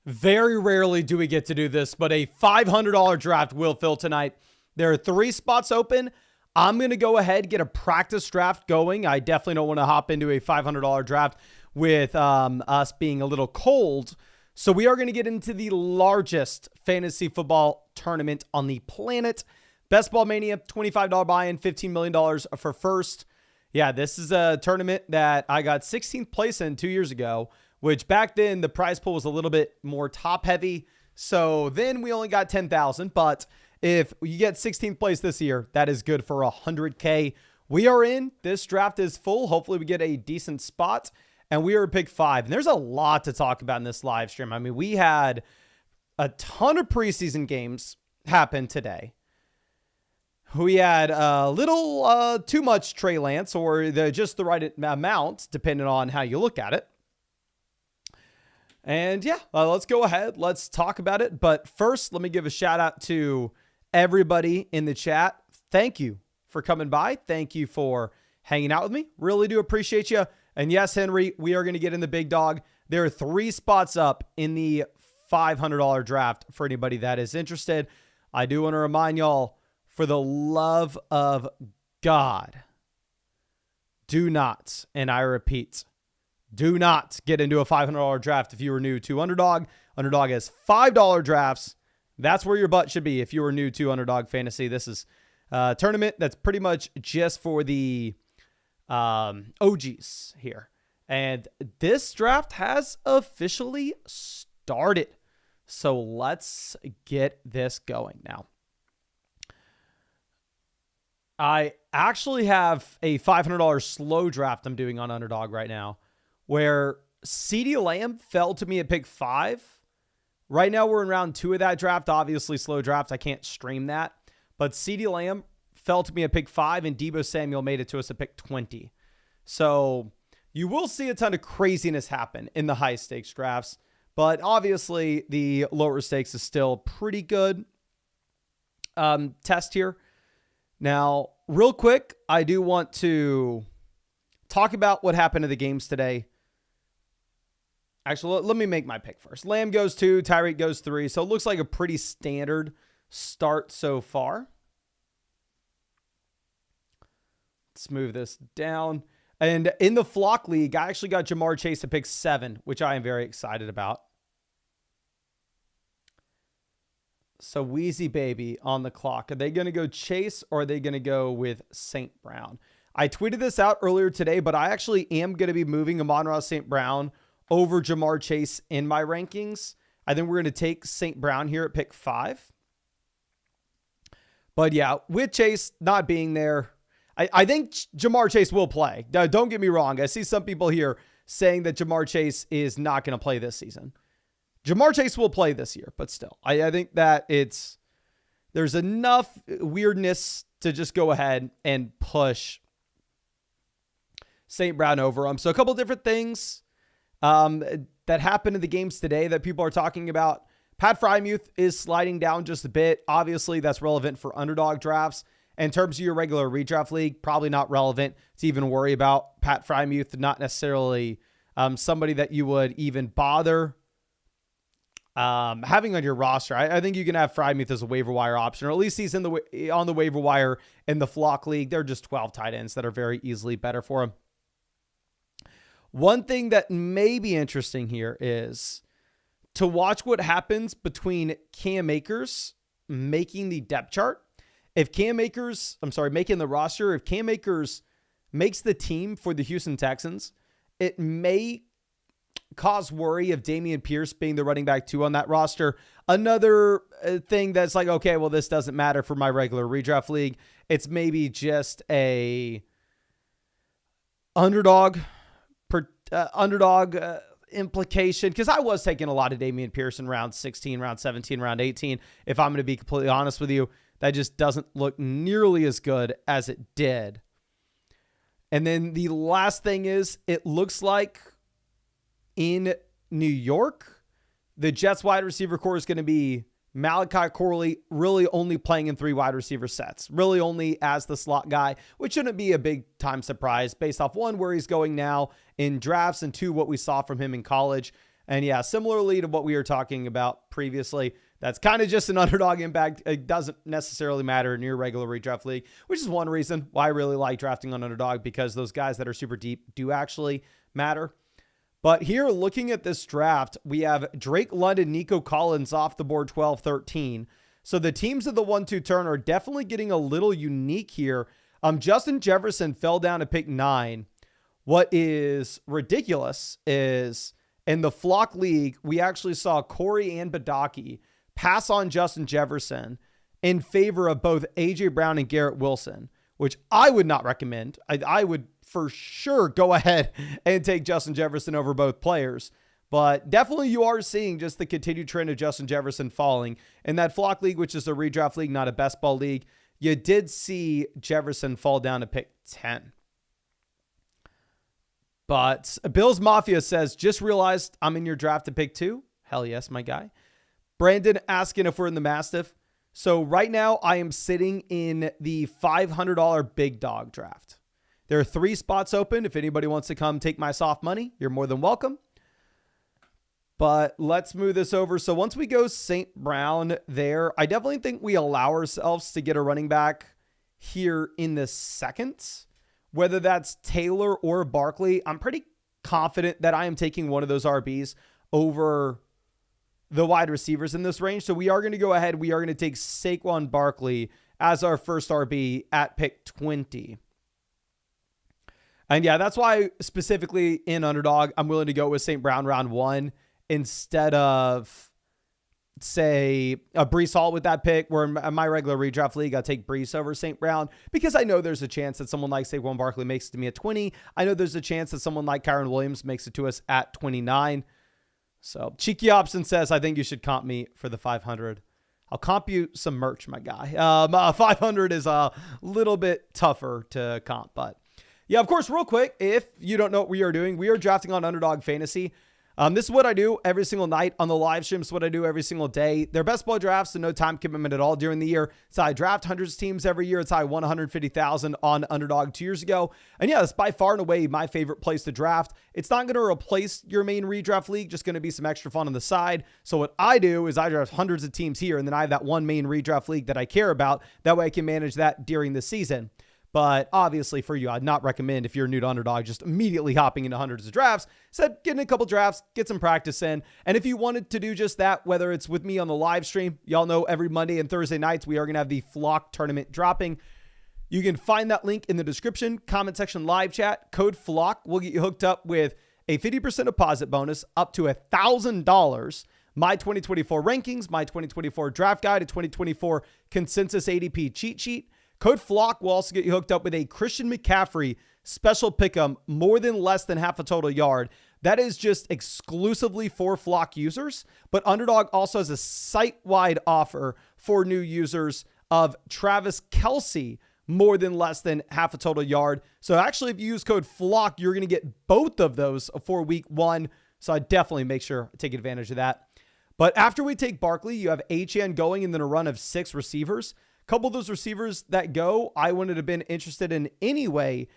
Very rarely do we get to do this, but a $500 draft will fill tonight. There are 3 spots open. I'm going to go ahead, get a practice draft going. I definitely don't want to hop into a $500 draft with us being a little cold. So we are going to get into the largest fantasy football tournament on the planet. Best Ball Mania, $25 buy-in, $15 million for first. Yeah, this is a tournament that I got 16th place in 2 years ago, which back then the prize pool was a little bit more top heavy. So then we only got 10,000, but if you get 16th place this year, that is good for 100K. We are in. This draft is full. Hopefully we get a decent spot, and we are at pick 5. And there's a lot to talk about in this live stream. I mean, we had a ton of preseason games happen today. We had a little too much Trey Lance, or just the right amount, depending on how you look at it. And yeah, let's go ahead. Let's talk about it. But first, let me give a shout out to everybody in the chat. Thank you for coming by. Thank you for hanging out with me. Really do appreciate you. And yes, Henry, we are going to get in the big dog. There are 3 spots up in the $500 draft for anybody that is interested. I do want to remind y'all, for the love of God, do not, and I repeat, do not get into a $500 draft if you are new to Underdog. Underdog has $5 drafts. That's where your butt should be if you are new to Underdog Fantasy. This is a tournament that's pretty much just for the OGs here. And this draft has officially started. So let's get this going now. I actually have a $500 slow draft I'm doing on Underdog right now, where CeeDee Lamb fell to me at pick 5. Right now we're in round 2 of that draft. Obviously slow draft, I can't stream that. But CeeDee Lamb fell to me at pick 5, and Deebo Samuel made it to us at pick 20. So you will see a ton of craziness happen in the high stakes drafts. But obviously the lower stakes is still pretty good test here. Now, real quick, I do want to talk about what happened to the games today. Actually, let me make my pick first. Lamb goes 2, Tyreek goes 3. So it looks like a pretty standard start so far. Let's move this down. And in the Flock League, I actually got Jamar Chase at pick 7, which I am very excited about. So Wheezy Baby on the clock. Are they going to go Chase, or are they going to go with St. Brown? I tweeted this out earlier today, but I actually am going to be moving Amon-Ra St. Brown over Jamar Chase in my rankings. I think we're going to take St. Brown here at pick 5. But yeah, with Chase not being there, I think Jamar Chase will play. Now, don't get me wrong. I see some people here saying that Jamar Chase is not going to play this season. Jamar Chase will play this year, but still, I think that there's enough weirdness to just go ahead and push St. Brown over him. So a couple different things that happened in the games today that people are talking about. Pat Frymuth is sliding down just a bit. Obviously, that's relevant for Underdog drafts. In terms of your regular redraft league, probably not relevant to even worry about Pat Frymuth, not necessarily somebody that you would even bother having on your roster. I think you can have Frymuth as a waiver wire option, or at least he's on the waiver wire in the Flock League. There are just 12 tight ends that are very easily better for him. One thing that may be interesting here is to watch what happens between Cam Akers making the depth chart. If Cam Akers, making the roster, if Cam Akers makes the team for the Houston Texans, it may cause worry of Dameon Pierce being the running back 2 on that roster. Another thing that's like, okay, well, this doesn't matter for my regular redraft league. It's maybe just a underdog implication, because I was taking a lot of Dameon Pierce in round 16, round 17, round 18. If I'm going to be completely honest with you, that just doesn't look nearly as good as it did. And then the last thing is, it looks like in New York, the Jets wide receiver core is going to be Malachi Corley, really only playing in 3 wide receiver sets, really only as the slot guy, which shouldn't be a big time surprise based off 1, where he's going now in drafts, and 2, what we saw from him in college. And yeah, similarly to what we were talking about previously, that's kind of just an underdog impact. It doesn't necessarily matter in your regular redraft league, which is one reason why I really like drafting on underdog, because those guys that are super deep do actually matter. But here, looking at this draft, we have Drake London, Nico Collins off the board 12-13. So the teams of the 1-2 turn are definitely getting a little unique here. Justin Jefferson fell down to pick 9. What is ridiculous is in the Flock League, we actually saw Corey and Badaki pass on Justin Jefferson in favor of both A.J. Brown and Garrett Wilson, which I would not recommend. I would for sure go ahead and take Justin Jefferson over both players. But definitely you are seeing just the continued trend of Justin Jefferson falling. In that Flock League, which is a redraft league, not a best ball league, you did see Jefferson fall down to pick 10. But Bills Mafia says, just realized I'm in your draft to pick 2. Hell yes, my guy. Brandon asking if we're in the Mastiff. So right now I am sitting in the $500 big dog draft. There are 3 spots open. If anybody wants to come take my soft money, you're more than welcome. But let's move this over. So once we go St. Brown there, I definitely think we allow ourselves to get a running back here in the second. Whether that's Taylor or Barkley, I'm pretty confident that I am taking one of those RBs over the wide receivers in this range. So we are going to go ahead. We are going to take Saquon Barkley as our first RB at pick 20. And yeah, that's why specifically in Underdog, I'm willing to go with St. Brown round 1 instead of, say, a Breece Hall with that pick, where in my regular redraft league, I'll take Breece over St. Brown, because I know there's a chance that someone like Saquon Barkley makes it to me at 20. I know there's a chance that someone like Kyron Williams makes it to us at 29. So Cheeky Hobson says, I think you should comp me for the 500. I'll comp you some merch, my guy. 500 is a little bit tougher to comp, but yeah, of course, real quick, if you don't know what we are doing, we are drafting on Underdog Fantasy. This is what I do every single night on the live stream. It's what I do every single day. They're best ball drafts, so no time commitment at all during the year. So I draft hundreds of teams every year. It's how I won $150,000 on Underdog 2 years ago. And yeah, it's by far and away my favorite place to draft. It's not going to replace your main redraft league, just going to be some extra fun on the side. So what I do is I draft hundreds of teams here, and then I have that one main redraft league that I care about. That way I can manage that during the season. But obviously for you, I'd not recommend, if you're new to Underdog, just immediately hopping into hundreds of drafts. Instead, getting a couple drafts, get some practice in. And if you wanted to do just that, whether it's with me on the live stream, y'all know every Monday and Thursday nights, we are going to have the Flock tournament dropping. You can find that link in the description, comment section, live chat. Code FLOCK will get you hooked up with a 50% deposit bonus up to $1,000. My 2024 rankings, my 2024 draft guide, a 2024 consensus ADP cheat sheet. Code FLOCK will also get you hooked up with a Christian McCaffrey special pick'em, more than less than half a total yard. That is just exclusively for Flock users, but Underdog also has a site-wide offer for new users of Travis Kelce, more than less than half a total yard. So actually, if you use code FLOCK, you're going to get both of those for week 1. So I definitely make sure to take advantage of that. But after we take Barkley, you have Achane going and then a run of 6 receivers. A couple of those receivers that go, I wouldn't have been interested in anyway.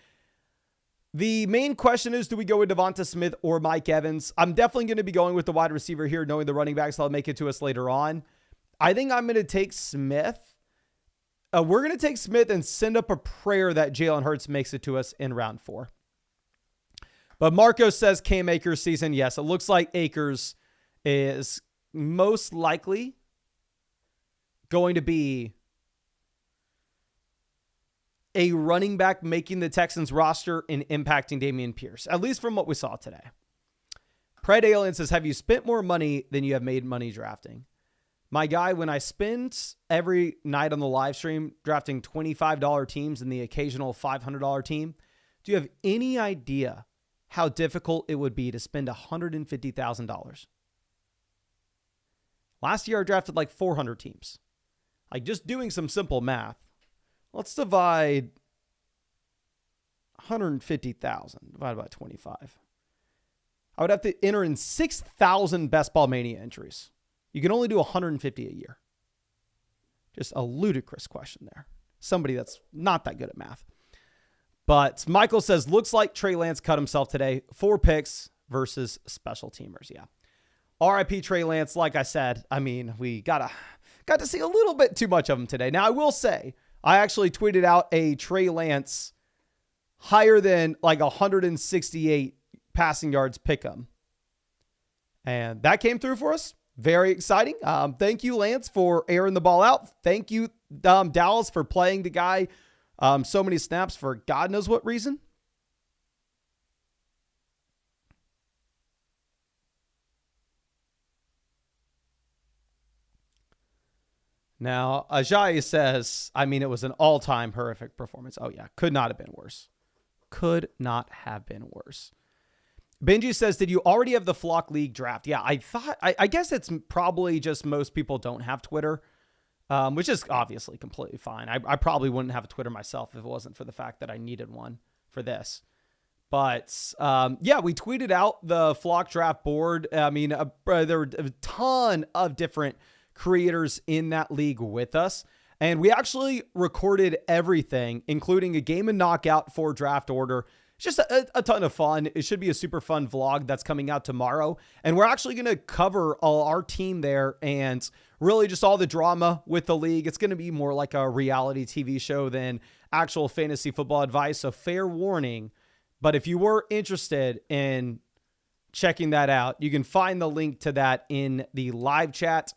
The main question is, do we go with Devonta Smith or Mike Evans? I'm definitely going to be going with the wide receiver here, knowing the running backs that'll make it to us later on. I think I'm going to take Smith. We're going to take Smith and send up a prayer that Jalen Hurts makes it to us in round 4. But Marco says Cam Akers season. Yes, it looks like Akers is most likely going to be a running back making the Texans roster and impacting Dameon Pierce, at least from what we saw today. Pred Alien says, have you spent more money than you have made money drafting? My guy, when I spend every night on the live stream drafting $25 teams and the occasional $500 team, do you have any idea how difficult it would be to spend $150,000? Last year, I drafted like 400 teams. Like, just doing some simple math. Let's divide 150,000 divided by 25. I would have to enter in 6,000 Best Ball Mania entries. You can only do 150 a year. Just a ludicrous question there. Somebody that's not that good at math. But Michael says, looks like Trey Lance cut himself today. 4 picks versus special teamers. Yeah. RIP Trey Lance, like I said, I mean, we got to see a little bit too much of him today. Now, I will say, I actually tweeted out a Trey Lance higher than like 168 passing yards pick 'em. And that came through for us. Very exciting. Thank you, Lance, for airing the ball out. Thank you, Dallas, for playing the guy so many snaps for God knows what reason. Now, Ajayi says, I mean, it was an all-time horrific performance. Oh, yeah. Could not have been worse. Could not have been worse. Benji says, did you already have the Flock League draft? Yeah, I guess it's probably just most people don't have Twitter, which is obviously completely fine. I probably wouldn't have a Twitter myself if it wasn't for the fact that I needed one for this. But yeah, we tweeted out the Flock draft board. I mean, there were a ton of different creators in that league with us. And we actually recorded everything, including a game and knockout for draft order. It's just a ton of fun. It should be a super fun vlog that's coming out tomorrow. And we're actually going to cover all our team there and really just all the drama with the league. It's going to be more like a reality TV show than actual fantasy football advice. So fair warning. But if you were interested in checking that out, you can find the link to that in the live chat.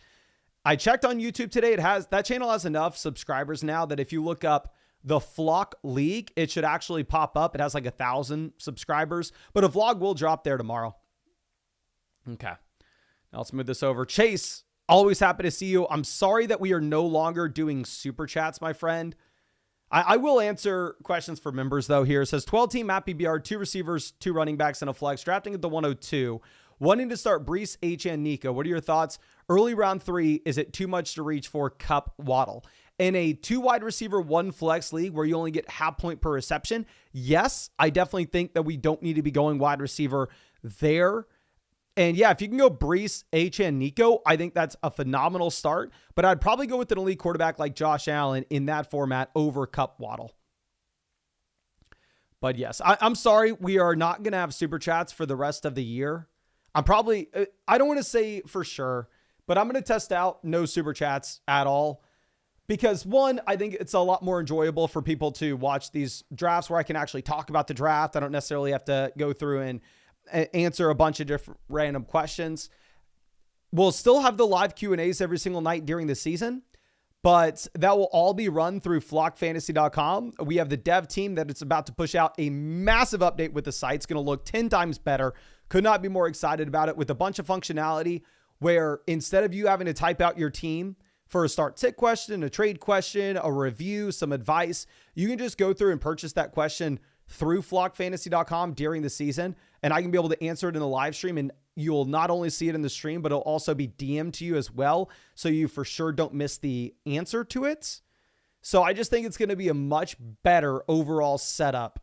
I checked on YouTube today. That channel has enough subscribers now that if you look up the Flock League, it should actually pop up. It has like 1,000 subscribers, but a vlog will drop there tomorrow. Okay. Now let's move this over. Chase, always happy to see you. I'm sorry that we are no longer doing super chats, my friend. I will answer questions for members though here. It says 12-team map PBR, 2 receivers, 2 running backs, and a flex, drafting at the 102. Wanting to start Breece, H, and Nico. What are your thoughts? Early round 3, is it too much to reach for Cup, Waddle? In a 2 wide receiver, 1 flex league where you only get half point per reception, yes, I definitely think that we don't need to be going wide receiver there. And yeah, if you can go Breece, H, and Nico, I think that's a phenomenal start. But I'd probably go with an elite quarterback like Josh Allen in that format over Cup, Waddle. But yes, I'm sorry. We are not going to have super chats for the rest of the year. I don't want to say for sure, but I'm going to test out no super chats at all. Because one, I think it's a lot more enjoyable for people to watch these drafts where I can actually talk about the draft. I don't necessarily have to go through and answer a bunch of different random questions. We'll still have the live Q&As every single night during the season, but that will all be run through flockfantasy.com. We have the dev team that it's about to push out a massive update with the site. It's going to look 10 times better. Could not be more excited about it, with a bunch of functionality where instead of you having to type out your team for a start sit question, a trade question, a review, some advice, you can just go through and purchase that question through flockfantasy.com during the season. And I can be able to answer it in the live stream, and you'll not only see it in the stream, but it'll also be DM'd to you as well. So you for sure don't miss the answer to it. So I just think it's going to be a much better overall setup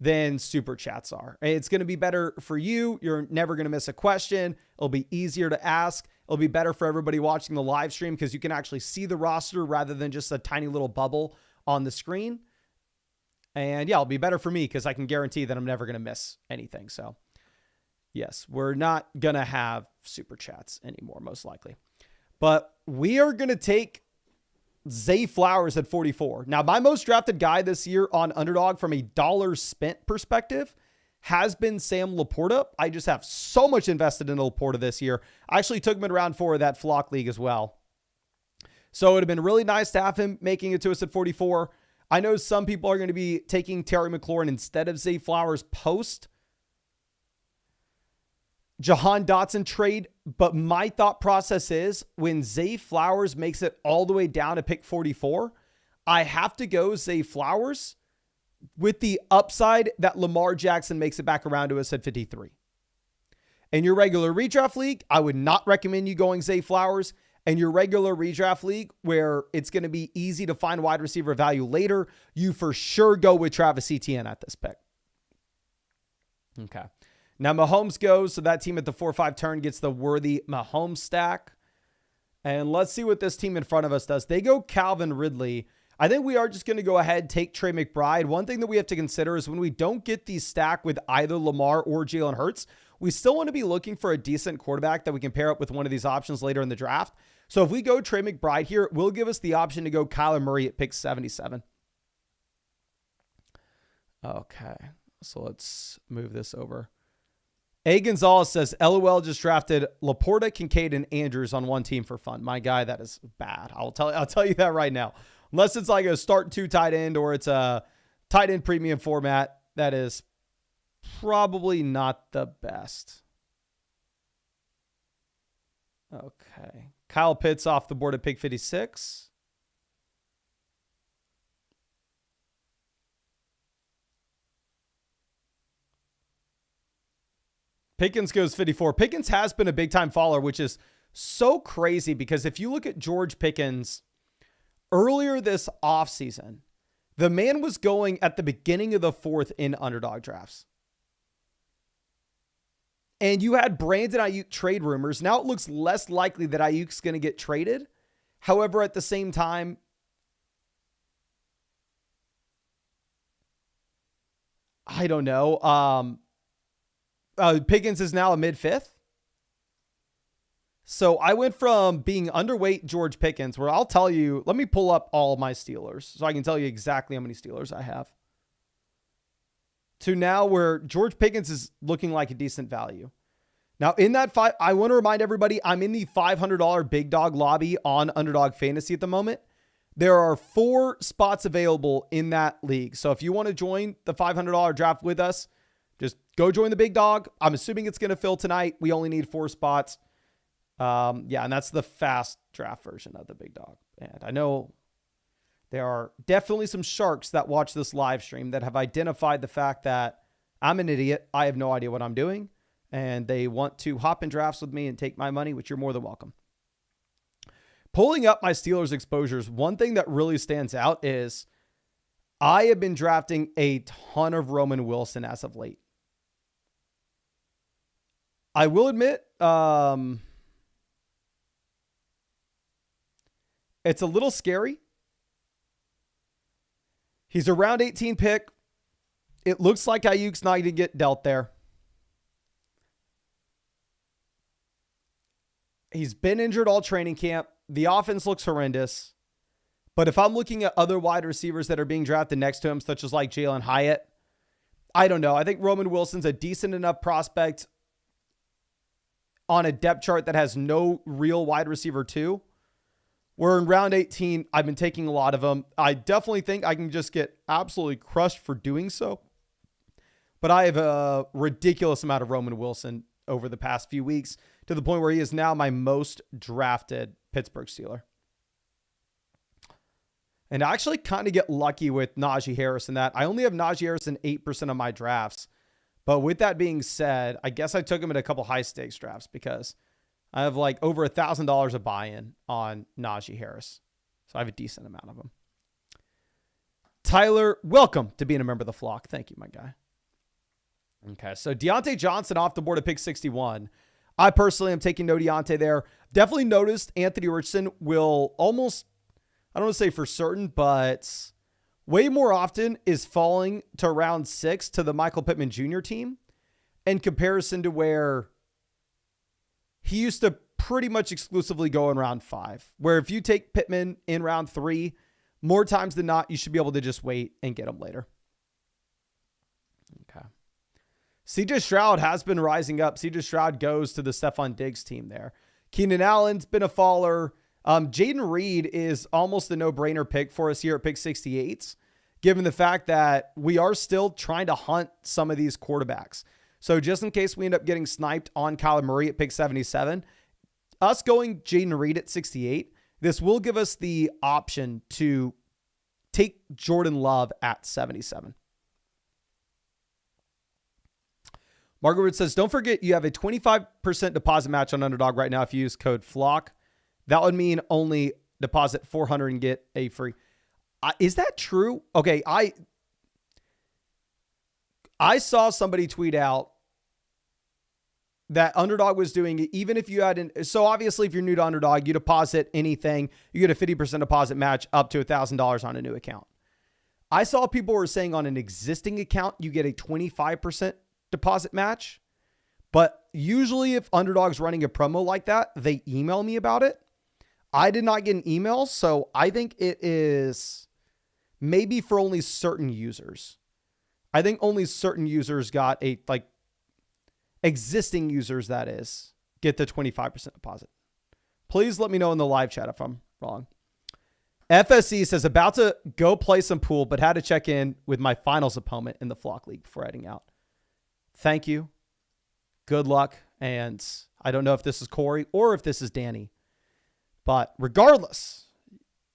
than super chats are. It's going to be better for you. You're never going to miss a question. It'll be easier to ask. It'll be better for everybody watching the live stream because you can actually see the roster rather than just a tiny little bubble on the screen. And yeah, it'll be better for me because I can guarantee that I'm never going to miss anything. So yes, we're not going to have super chats anymore, most likely. But we are going to take Zay Flowers at 44. Now, my most drafted guy this year on Underdog from a dollar spent perspective has been Sam Laporta. I just have so much invested in Laporta this year. I actually took him in round 4 of that Flock League as well. So it would have been really nice to have him making it to us at 44. I know some people are going to be taking Terry McLaurin instead of Zay Flowers post Jahan Dotson trade, but my thought process is when Zay Flowers makes it all the way down to pick 44, I have to go Zay Flowers with the upside that Lamar Jackson makes it back around to us at 53. In your regular redraft league, I would not recommend you going Zay Flowers. And your regular redraft league, where it's going to be easy to find wide receiver value later, you for sure go with Travis Etienne at this pick. Okay. Now Mahomes goes, so that team at the 4-5 turn gets the worthy Mahomes stack. And let's see what this team in front of us does. They go Calvin Ridley. I think we are just going to go ahead and take Trey McBride. One thing that we have to consider is when we don't get the stack with either Lamar or Jalen Hurts, we still want to be looking for a decent quarterback that we can pair up with one of these options later in the draft. So if we go Trey McBride here, it will give us the option to go Kyler Murray at pick 77. Okay, so let's move this over. A. Gonzalez says, LOL just drafted Laporta, Kincaid, and Andrews on one team for fun. My guy, that is bad. I'll tell you that right now. Unless it's like a start 2 tight end or it's a tight end premium format, that is probably not the best. Okay. Kyle Pitts off the board at pick 56. Pickens goes 54. Pickens has been a big-time faller, which is so crazy because if you look at George Pickens earlier this offseason, the man was going at the beginning of the 4th in underdog drafts. And you had Brandon Ayuk trade rumors. Now it looks less likely that Ayuk's going to get traded. However, at the same time, I don't know. Pickens is now a mid-5th. So I went from being underweight George Pickens, where I'll tell you, let me pull up all of my Steelers so I can tell you exactly how many Steelers I have, to now where George Pickens is looking like a decent value. Now in that I want to remind everybody, I'm in the $500 big dog lobby on Underdog Fantasy at the moment. There are 4 spots available in that league. So if you want to join the $500 draft with us, just go join the big dog. I'm assuming it's going to fill tonight. We only need 4 spots. And that's the fast draft version of the big dog. And I know there are definitely some sharks that watch this live stream that have identified the fact that I'm an idiot. I have no idea what I'm doing. And they want to hop in drafts with me and take my money, which you're more than welcome. Pulling up my Steelers exposures, one thing that really stands out is I have been drafting a ton of Roman Wilson as of late. I will admit, it's a little scary. He's a round 18 pick. It looks like Ayuk's not going to get dealt there. He's been injured all training camp. The offense looks horrendous. But if I'm looking at other wide receivers that are being drafted next to him, such as like Jalen Hyatt, I don't know. I think Roman Wilson's a decent enough prospect on a depth chart that has no real wide receiver 2. We're in round 18. I've been taking a lot of them. I definitely think I can just get absolutely crushed for doing so. But I have a ridiculous amount of Roman Wilson over the past few weeks to the point where he is now my most drafted Pittsburgh Steeler. And I actually kind of get lucky with Najee Harris in that. I only have Najee Harris in 8% of my drafts. But with that being said, I guess I took him in a couple high stakes drafts because I have like over $1,000 of buy-in on Najee Harris. So I have a decent amount of them. Tyler, welcome to being a member of the flock. Thank you, my guy. Okay, so Deontay Johnson off the board at pick 61. I personally am taking no Deontay there. Definitely noticed Anthony Richardson will almost, I don't want to say for certain, but way more often is falling to round 6 to the Michael Pittman Jr. team in comparison to where he used to pretty much exclusively go in round 5, where if you take Pittman in round 3, more times than not, you should be able to just wait and get him later. Okay. CJ Stroud has been rising up. CJ Stroud goes to the Stephon Diggs team there. Keenan Allen's been a faller. Jaden Reed is almost a no-brainer pick for us here at pick 68, given the fact that we are still trying to hunt some of these quarterbacks. So just in case we end up getting sniped on Kyler Murray at pick 77, us going Jaden Reed at 68, this will give us the option to take Jordan Love at 77. Margaret says, don't forget you have a 25% deposit match on Underdog right now if you use code FLOCK. That would mean only deposit $400 and get a free. Is that true? Okay, I saw somebody tweet out that Underdog was doing, even if you had, so obviously if you're new to Underdog, you deposit anything, you get a 50% deposit match up to $1,000 on a new account. I saw people were saying on an existing account, you get a 25% deposit match. But usually if Underdog's running a promo like that, they email me about it. I did not get an email, so I think it is maybe for only certain users. I think only certain users got existing users, that is, get the 25% deposit. Please let me know in the live chat if I'm wrong. FSC says, about to go play some pool, but had to check in with my finals opponent in the Flock League before heading out. Thank you. Good luck. And I don't know if this is Corey or if this is Danny. But regardless,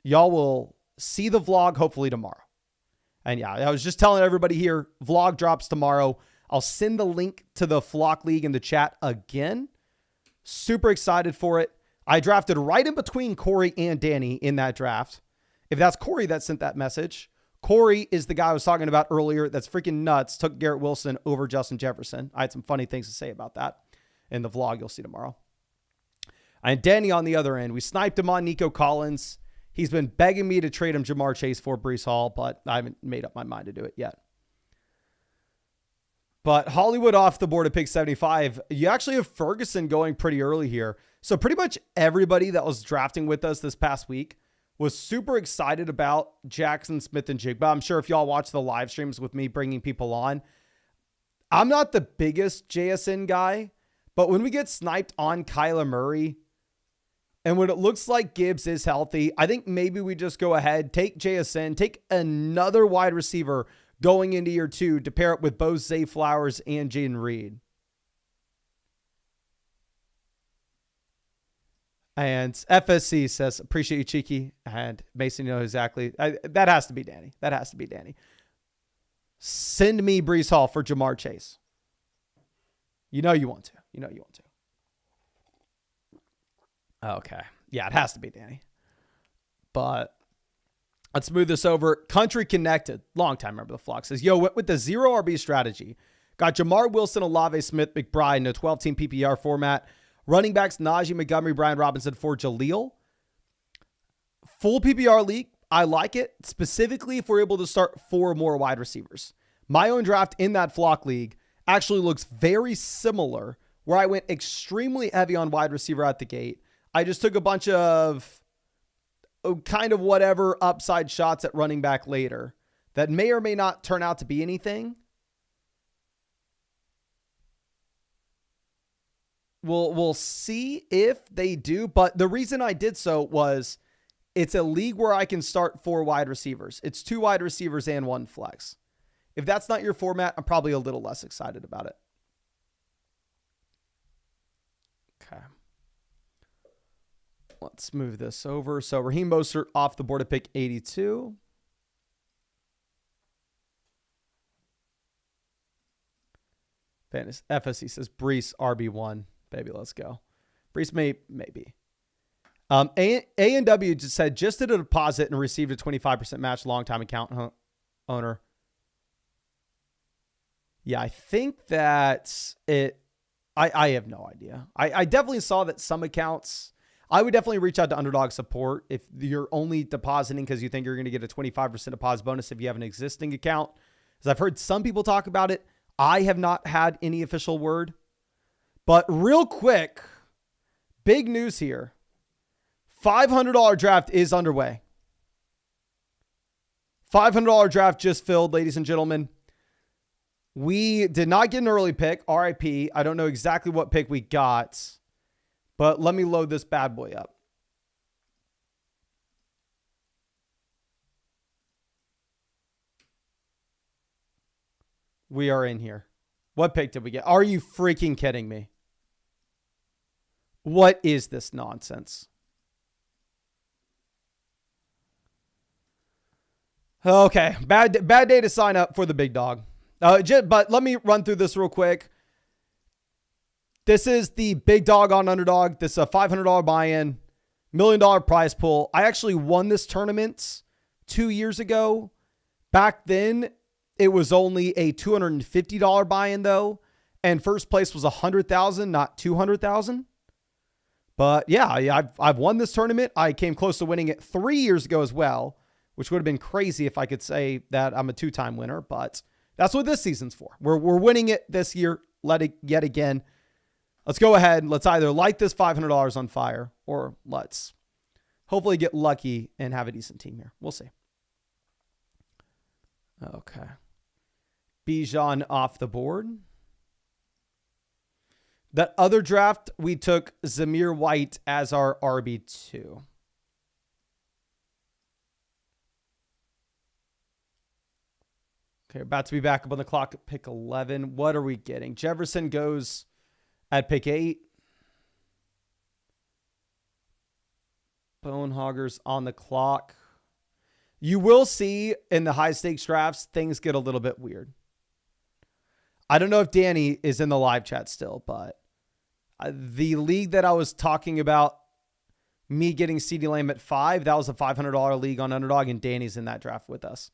y'all will see the vlog hopefully tomorrow. And yeah, I was just telling everybody here, vlog drops tomorrow. I'll send the link to the Flock League in the chat again. Super excited for it. I drafted right in between Corey and Danny in that draft. If that's Corey that sent that message, Corey is the guy I was talking about earlier that's freaking nuts, took Garrett Wilson over Justin Jefferson. I had some funny things to say about that in the vlog you'll see tomorrow. And Danny on the other end, we sniped him on Nico Collins. He's been begging me to trade him Jamar Chase for Breece Hall, but I haven't made up my mind to do it yet. But Hollywood off the board at pick 75. You actually have Ferguson going pretty early here. So pretty much everybody that was drafting with us this past week was super excited about Jackson Smith and Jigba. I'm sure if y'all watch the live streams with me bringing people on, I'm not the biggest JSN guy, but when we get sniped on Kyler Murray, and when it looks like Gibbs is healthy, I think maybe we just go ahead, take JSN, take another wide receiver going into year 2 to pair up with both Zay Flowers and Jaden Reed. And FSC says, appreciate you, Cheeky. And Mason, you know exactly. That has to be Danny. That has to be Danny. Send me Breece Hall for Jamar Chase. You know you want to. You know you want to. Okay. Yeah, it has to be Danny. But let's move this over. Country Connected. Long time member of the flock says, yo, went with the 0 RB strategy. Got Jamar Wilson, Olave Smith, McBride in a 12-team PPR format. Running backs, Najee, Montgomery, Brian Robinson for Jaleel. Full PPR league. I like it. Specifically if we're able to start 4 more wide receivers. My own draft in that flock league actually looks very similar, where I went extremely heavy on wide receiver at the gate. I just took a bunch of kind of whatever upside shots at running back later that may or may not turn out to be anything. We'll see if they do, but the reason I did so was it's a league where I can start 4 wide receivers. It's 2 wide receivers and 1 flex. If that's not your format, I'm probably a little less excited about it. Okay. Let's move this over. So Raheem Mostert off the board at pick 82. FSC says Breece RB1. Baby, let's go. Breece maybe. A&W just said, just did a deposit and received a 25% match long-time account owner. Yeah, I think that's it. I have no idea. I definitely saw that some accounts, I would definitely reach out to Underdog support if you're only depositing because you think you're going to get a 25% deposit bonus if you have an existing account. Because I've heard some people talk about it. I have not had any official word. But real quick, big news here. $500 draft is underway. $500 draft just filled, ladies and gentlemen. We did not get an early pick, RIP. I don't know exactly what pick we got, but let me load this bad boy up. We are in here. What pick did we get? Are you freaking kidding me? What is this nonsense? Okay, bad day to sign up for the big dog. But let me run through this real quick. This is the big dog on Underdog. This is a $500 buy-in, $1 million prize pool. I actually won this tournament 2 years ago. Back then, it was only a $250 buy-in though. And first place was 100,000, not 200,000. But yeah, I've won this tournament. I came close to winning it 3 years ago as well, which would have been crazy if I could say that I'm a 2-time winner, but that's what this season's for. We're winning it this year, yet again. Let's go ahead. Let's either light this $500 on fire or let's hopefully get lucky and have a decent team here. We'll see. Okay. Bijan off the board. That other draft, we took Zamir White as our RB2. Okay, about to be back up on the clock at pick 11. What are we getting? Jefferson goes at pick 8. Bonehoggers on the clock. You will see in the high stakes drafts, things get a little bit weird. I don't know if Danny is in the live chat still, but the league that I was talking about, me getting CeeDee Lamb at 5, that was a $500 league on Underdog, and Danny's in that draft with us.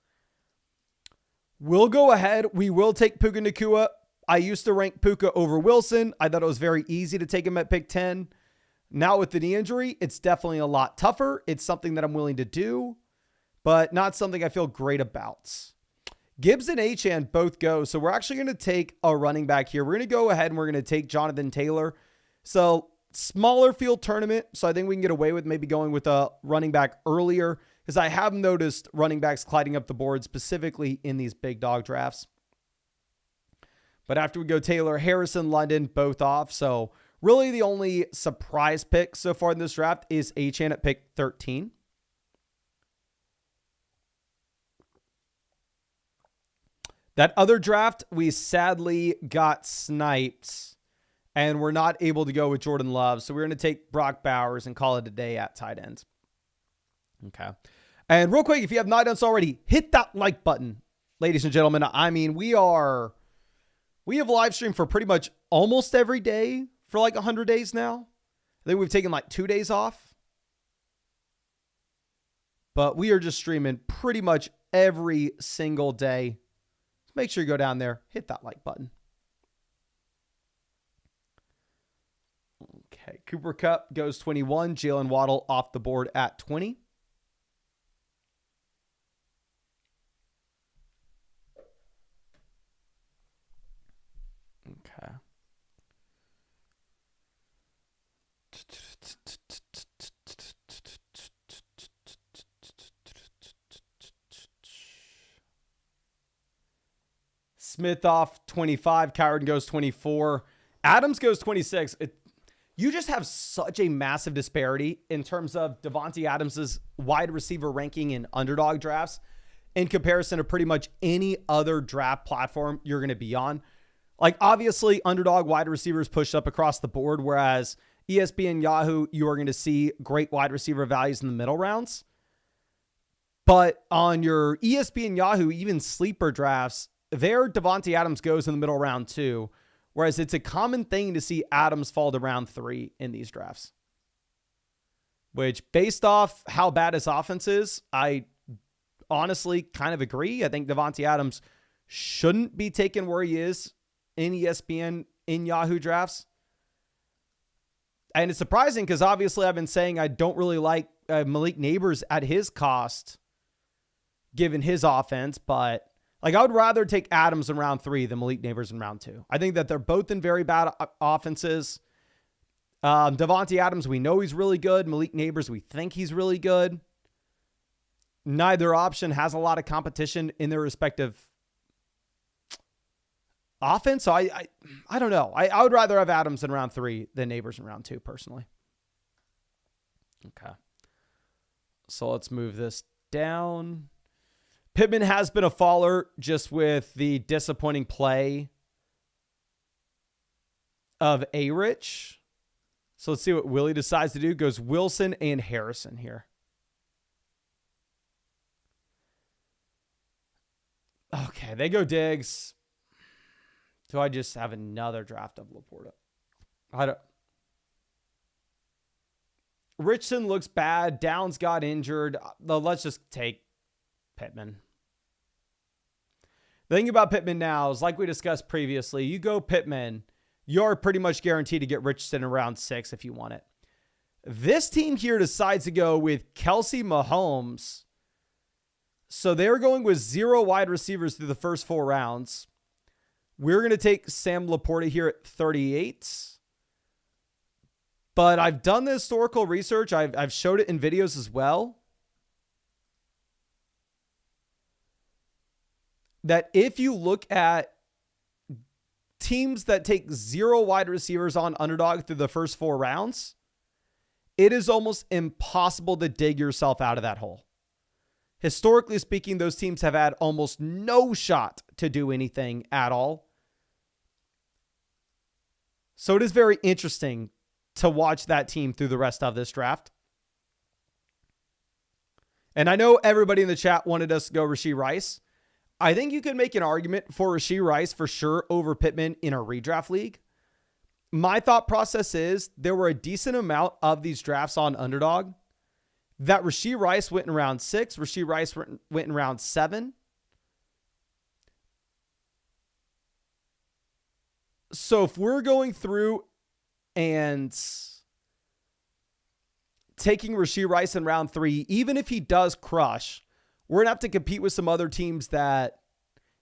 We'll go ahead. We will take Puka Nacua. I used to rank Puka over Wilson. I thought it was very easy to take him at pick 10. Now with the knee injury, it's definitely a lot tougher. It's something that I'm willing to do, but not something I feel great about. Gibbs and Achane both go. So we're actually going to take a running back here. We're going to go ahead and we're going to take Jonathan Taylor. So smaller field tournament. So I think we can get away with maybe going with a running back earlier, because I have noticed running backs climbing up the board specifically in these big dog drafts. But after we go Taylor, Harrison, London, both off. So really the only surprise pick so far in this draft is Achane at pick 13. That other draft, we sadly got sniped and we're not able to go with Jordan Love. So we're going to take Brock Bowers and call it a day at tight end. Okay. And real quick, if you have not done so already, hit that like button, ladies and gentlemen. I mean, we have live streamed for pretty much almost every day for like 100 days now. I think we've taken like 2 days off. But we are just streaming pretty much every single day. Make sure you go down there, hit that like button. Okay, Cooper Kupp goes 21. Jalen Waddle off the board at 20. Okay. Smith off 25. Coward goes 24. Adams goes 26. You just have such a massive disparity in terms of Devontae Adams's wide receiver ranking in underdog drafts in comparison to pretty much any other draft platform you're going to be on. Like, obviously, underdog wide receivers pushed up across the board, whereas ESPN, Yahoo, you are going to see great wide receiver values in the middle rounds. But on your ESPN, Yahoo, even sleeper drafts, there Devontae Adams goes in the middle round too, whereas it's a common thing to see Adams fall to round 3 in these drafts. Which, based off how bad his offense is, I honestly kind of agree. I think Devontae Adams shouldn't be taken where he is in ESPN, in Yahoo drafts. And it's surprising because obviously I've been saying I don't really like Malik Neighbors at his cost, given his offense, but like, I would rather take Adams in round 3 than Malik Neighbors in round 2. I think that they're both in very bad offenses. Devontae Adams, we know he's really good. Malik Neighbors, we think he's really good. Neither option has a lot of competition in their respective offense. So I don't know. I would rather have Adams in round 3 than Neighbors in round 2, personally. Okay. So let's move this down. Pittman has been a faller just with the disappointing play of A-Rich. So let's see what Willie decides to do. Goes Wilson and Harrison here. Okay, they go Diggs. Do I just have another draft of Laporta? I don't. Richardson looks bad. Downs got injured. Let's just take Pittman. The thing about Pittman now is, like we discussed previously, you go Pittman, you're pretty much guaranteed to get Richardson in round 6 if you want it. This team here decides to go with Kelsey Mahomes. So they're going with 0 wide receivers through the first 4 rounds. We're going to take Sam Laporta here at 38. But I've done the historical research. I've showed it in videos as well. That if you look at teams that take 0 wide receivers on Underdog through the first 4 rounds, it is almost impossible to dig yourself out of that hole. Historically speaking, those teams have had almost no shot to do anything at all. So it is very interesting to watch that team through the rest of this draft. And I know everybody in the chat wanted us to go Rashee Rice. I think you could make an argument for Rashee Rice for sure over Pittman in a redraft league. My thought process is there were a decent amount of these drafts on Underdog that Rashee Rice went in round 6. Rashee Rice went in round 7. So if we're going through and taking Rashee Rice in round 3, even if he does crush, we're going to have to compete with some other teams that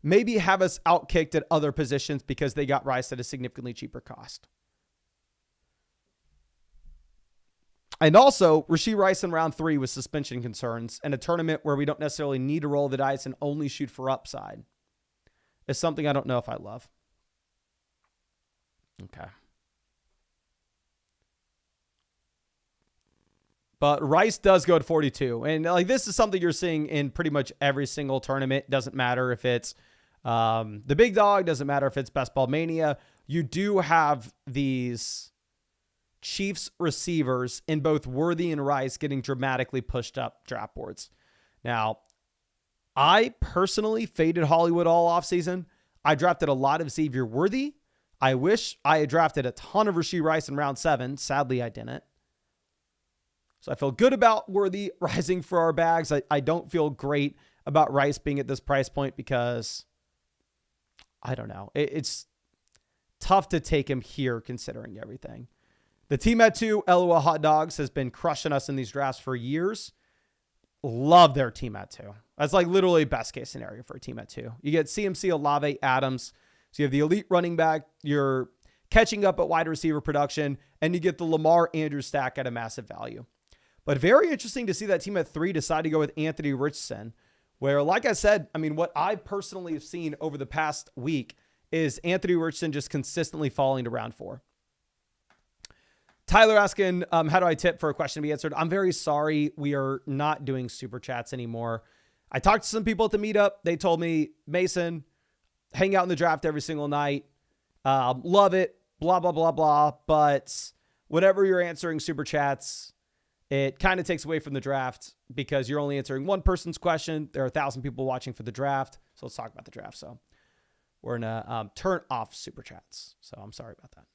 maybe have us outkicked at other positions because they got Rice at a significantly cheaper cost. And also, Rashee Rice in round 3 with suspension concerns and a tournament where we don't necessarily need to roll the dice and only shoot for upside is something I don't know if I love. Okay. But Rice does go to 42. And like this is something you're seeing in pretty much every single tournament. Doesn't matter if it's the big dog. Doesn't matter if it's Best Ball Mania. You do have these Chiefs receivers in both Worthy and Rice getting dramatically pushed up draft boards. Now, I personally faded Hollywood all offseason. I drafted a lot of Xavier Worthy. I wish I had drafted a ton of Rashee Rice in round 7. Sadly, I didn't. So I feel good about Worthy rising for our bags. I don't feel great about Rice being at this price point because, I don't know. It's tough to take him here considering everything. The team at 2, LOL Hot Dogs, has been crushing us in these drafts for years. Love their team at 2. That's like literally best case scenario for a team at 2. You get CMC, Olave, Adams. So you have the elite running back. You're catching up at wide receiver production. And you get the Lamar Andrews stack at a massive value. But very interesting to see that team at 3 decide to go with Anthony Richardson, where, like I said, I mean, what I personally have seen over the past week is Anthony Richardson just consistently falling to round 4. Tyler asking, how do I tip for a question to be answered? I'm very sorry. We are not doing super chats anymore. I talked to some people at the meetup. They told me, Mason, hang out in the draft every single night. Love it. Blah, blah, blah, blah. But whatever you're answering super chats, it kind of takes away from the draft because you're only answering one person's question. There are 1,000 people watching for the draft. So let's talk about the draft. So we're going to turn off super chats. So I'm sorry about that.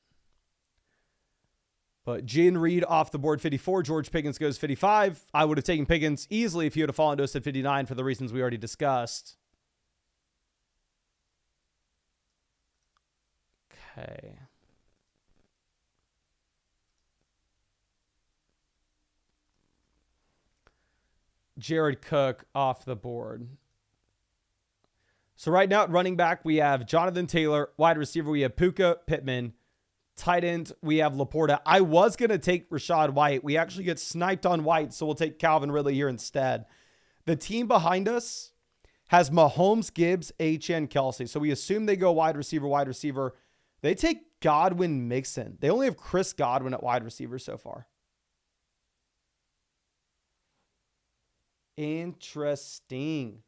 But Gene Reed off the board 54. George Pickens goes 55. I would have taken Pickens easily if he would have fallen to us at 59 for the reasons we already discussed. Okay. Jared Cook off the board. So right now at running back, we have Jonathan Taylor. Wide receiver, we have Puka, Pittman. Tight end, we have Laporta. I was going to take Rachaad White. We actually get sniped on White, so we'll take Calvin Ridley here instead. The team behind us has Mahomes, Gibbs, H.N., Kelsey. So we assume they go wide receiver, wide receiver. They take Godwin, Mixon. They only have Chris Godwin at wide receiver so far. Interesting.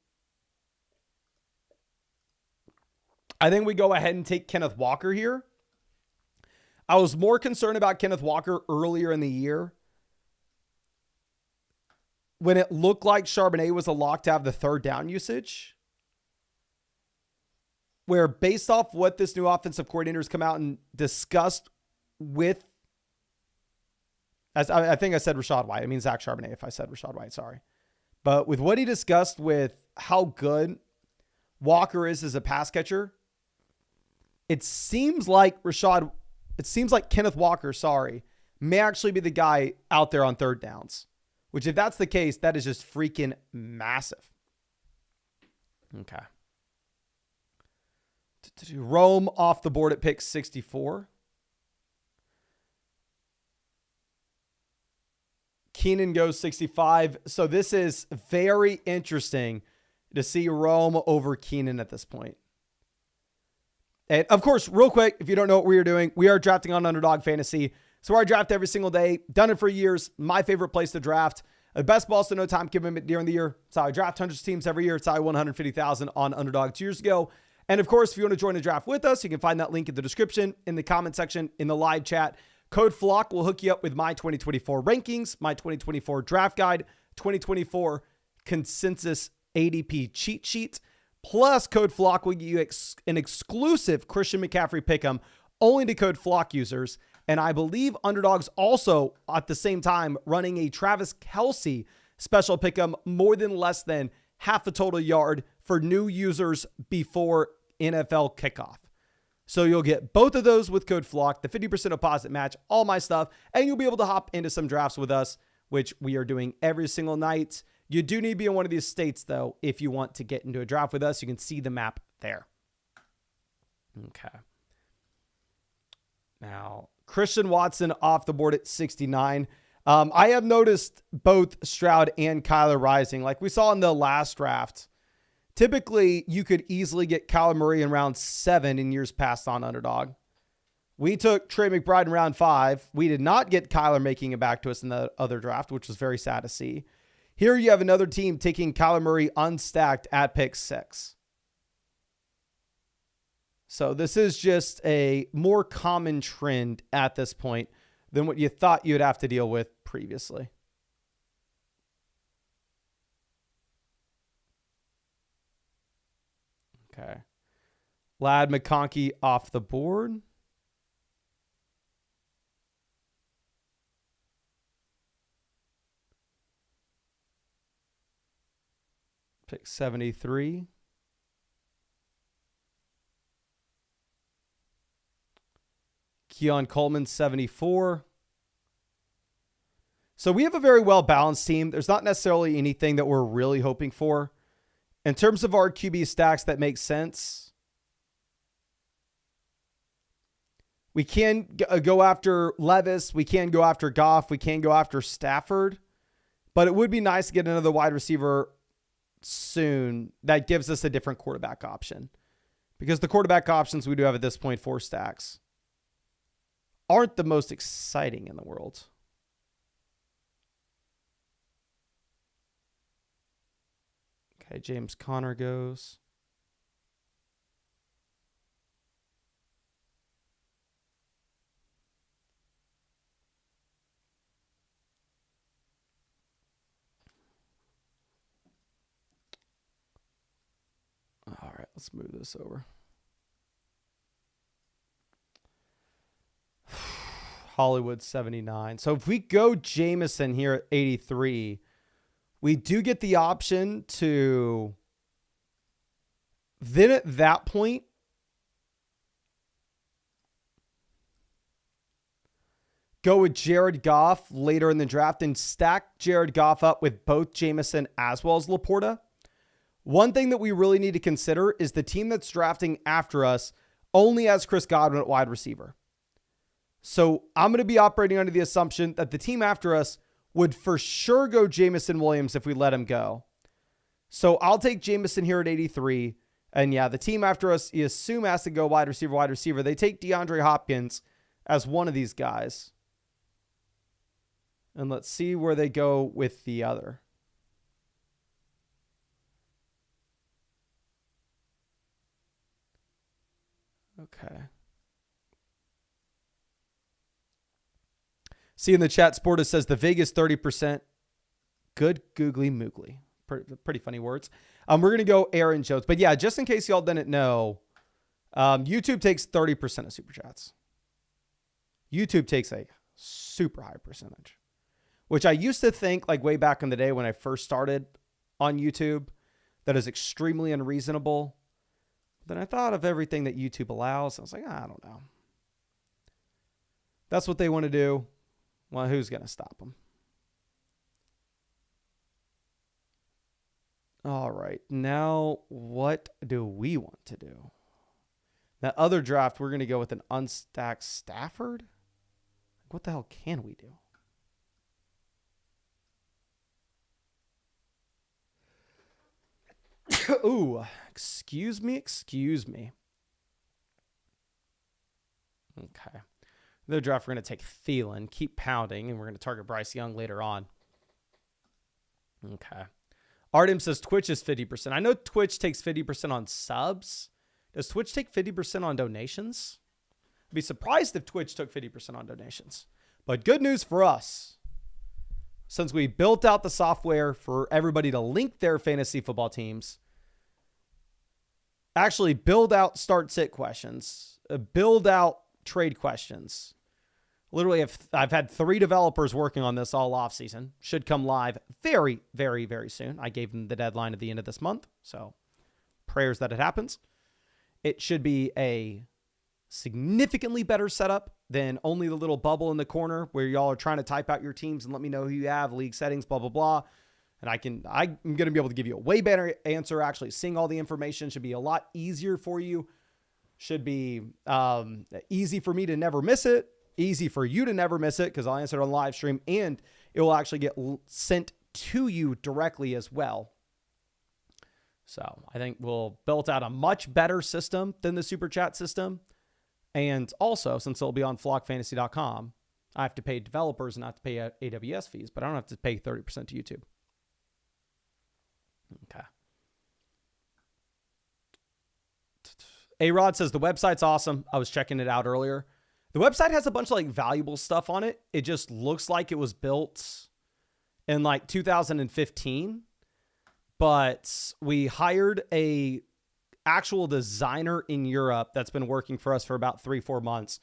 I think we go ahead and take Kenneth Walker here. I was more concerned about Kenneth Walker earlier in the year when it looked like Charbonnet was a lock to have the third down usage. Where based off what this new offensive coordinator has come out and discussed with, as I think I said Rachaad White. I mean Zach Charbonnet if I said Rachaad White, sorry. But with what he discussed with how good Walker is as a pass catcher, it seems like Kenneth Walker, may actually be the guy out there on third downs, which if that's the case, that is just freaking massive. Okay. Rome off the board at pick 64. Keenan goes 65. So this is very interesting to see Rome over Keenan at this point. And of course, real quick, if you don't know what we are doing, we are drafting on Underdog Fantasy. So I draft every single day. Done it for years. My favorite place to draft. The best balls to no time commitment during the year. It's how I draft hundreds of teams every year. It's how I won 150,000 on Underdog 2 years ago. And of course, if you want to join a draft with us, you can find that link in the description, in the comment section, in the live chat. Code FLOCK will hook you up with my 2024 rankings, my 2024 draft guide, 2024 consensus ADP cheat sheet. Plus, Code FLOCK will give you an exclusive Christian McCaffrey pick'em only to Code FLOCK users. And I believe Underdog's also at the same time running a Travis Kelce special pick'em more than less than half a total yard for new users before NFL kickoff. So you'll get both of those with Code FLOCK, the 50% deposit match, all my stuff, and you'll be able to hop into some drafts with us, which we are doing every single night. You do need to be in one of these states, though, if you want to get into a draft with us. You can see the map there. Okay. Now, Christian Watson off the board at 69. I have noticed both Stroud and Kyler rising. Like we saw in the last draft, typically you could easily get Kyler Murray in round 7 in years past on Underdog. We took Trey McBride in round 5. We did not get Kyler making it back to us in the other draft, which was very sad to see. Here you have another team taking Kyler Murray unstacked at pick 6. So this is just a more common trend at this point than what you thought you'd have to deal with previously. Okay. Lad McConkey off the board. Pick 73. Keon Coleman, 74. So we have a very well-balanced team. There's not necessarily anything that we're really hoping for. In terms of our QB stacks that make sense, we can go after Levis. We can go after Goff. We can go after Stafford. But it would be nice to get another wide receiver soon that gives us a different quarterback option. Because the quarterback options we do have at this point, 4 stacks, aren't the most exciting in the world. Okay, James Conner goes. All right, let's move this over. Hollywood 79. So if we go Jameson here at 83, we do get the option to then at that point go with Jared Goff later in the draft and stack Jared Goff up with both Jameson as well as Laporta. One thing that we really need to consider is the team that's drafting after us only has Chris Godwin at wide receiver. So I'm going to be operating under the assumption that the team after us would for sure go Jameson Williams if we let him go. So I'll take Jameson here at 83. And yeah, the team after us, you assume has to go wide receiver. They take DeAndre Hopkins as one of these guys. And let's see where they go with the other. Okay. See in the chat, Sporta says the Vegas 30%. Good googly moogly. Pretty funny words. We're going to go Aaron Jones. But yeah, just in case y'all didn't know, YouTube takes 30% of Super Chats. YouTube takes a super high percentage, which I used to think like way back in the day when I first started on YouTube, that is extremely unreasonable. Then I thought of everything that YouTube allows. I was like, I don't know. That's what they want to do. Well, who's going to stop them? All right. Now, what do we want to do? That other draft, we're going to go with an unstacked Stafford. What the hell can we do? Ooh, excuse me. Okay. The draft, we're going to take Thielen, keep pounding, and we're going to target Bryce Young later on. Okay. Artem says Twitch is 50%. I know Twitch takes 50% on subs. Does Twitch take 50% on donations? I'd be surprised if Twitch took 50% on donations. But good news for us. Since we built out the software for everybody to link their fantasy football teams, actually build out start-sit questions, build out trade questions. Literally, I've had 3 developers working on this all offseason. Should come live very, very, very soon. I gave them the deadline at the end of this month, so prayers that it happens. It should be a significantly better setup than only the little bubble in the corner where y'all are trying to type out your teams and let me know who you have, league settings, blah, blah, blah. And I'm going to be able to give you a way better answer. Actually seeing all the information should be a lot easier for you. Should be easy for me to never miss it. Easy for you to never miss it because I'll answer it on live stream and it will actually get sent to you directly as well. So I think we'll build out a much better system than the Super Chat system. And also, since it'll be on flockfantasy.com, I have to pay developers and not to pay AWS fees, but I don't have to pay 30% to YouTube. Okay. A-Rod says the website's awesome. I was checking it out earlier. The website has a bunch of like valuable stuff on it. It just looks like it was built in like 2015, but we hired a actual designer in Europe that's been working for us for about 3-4 months.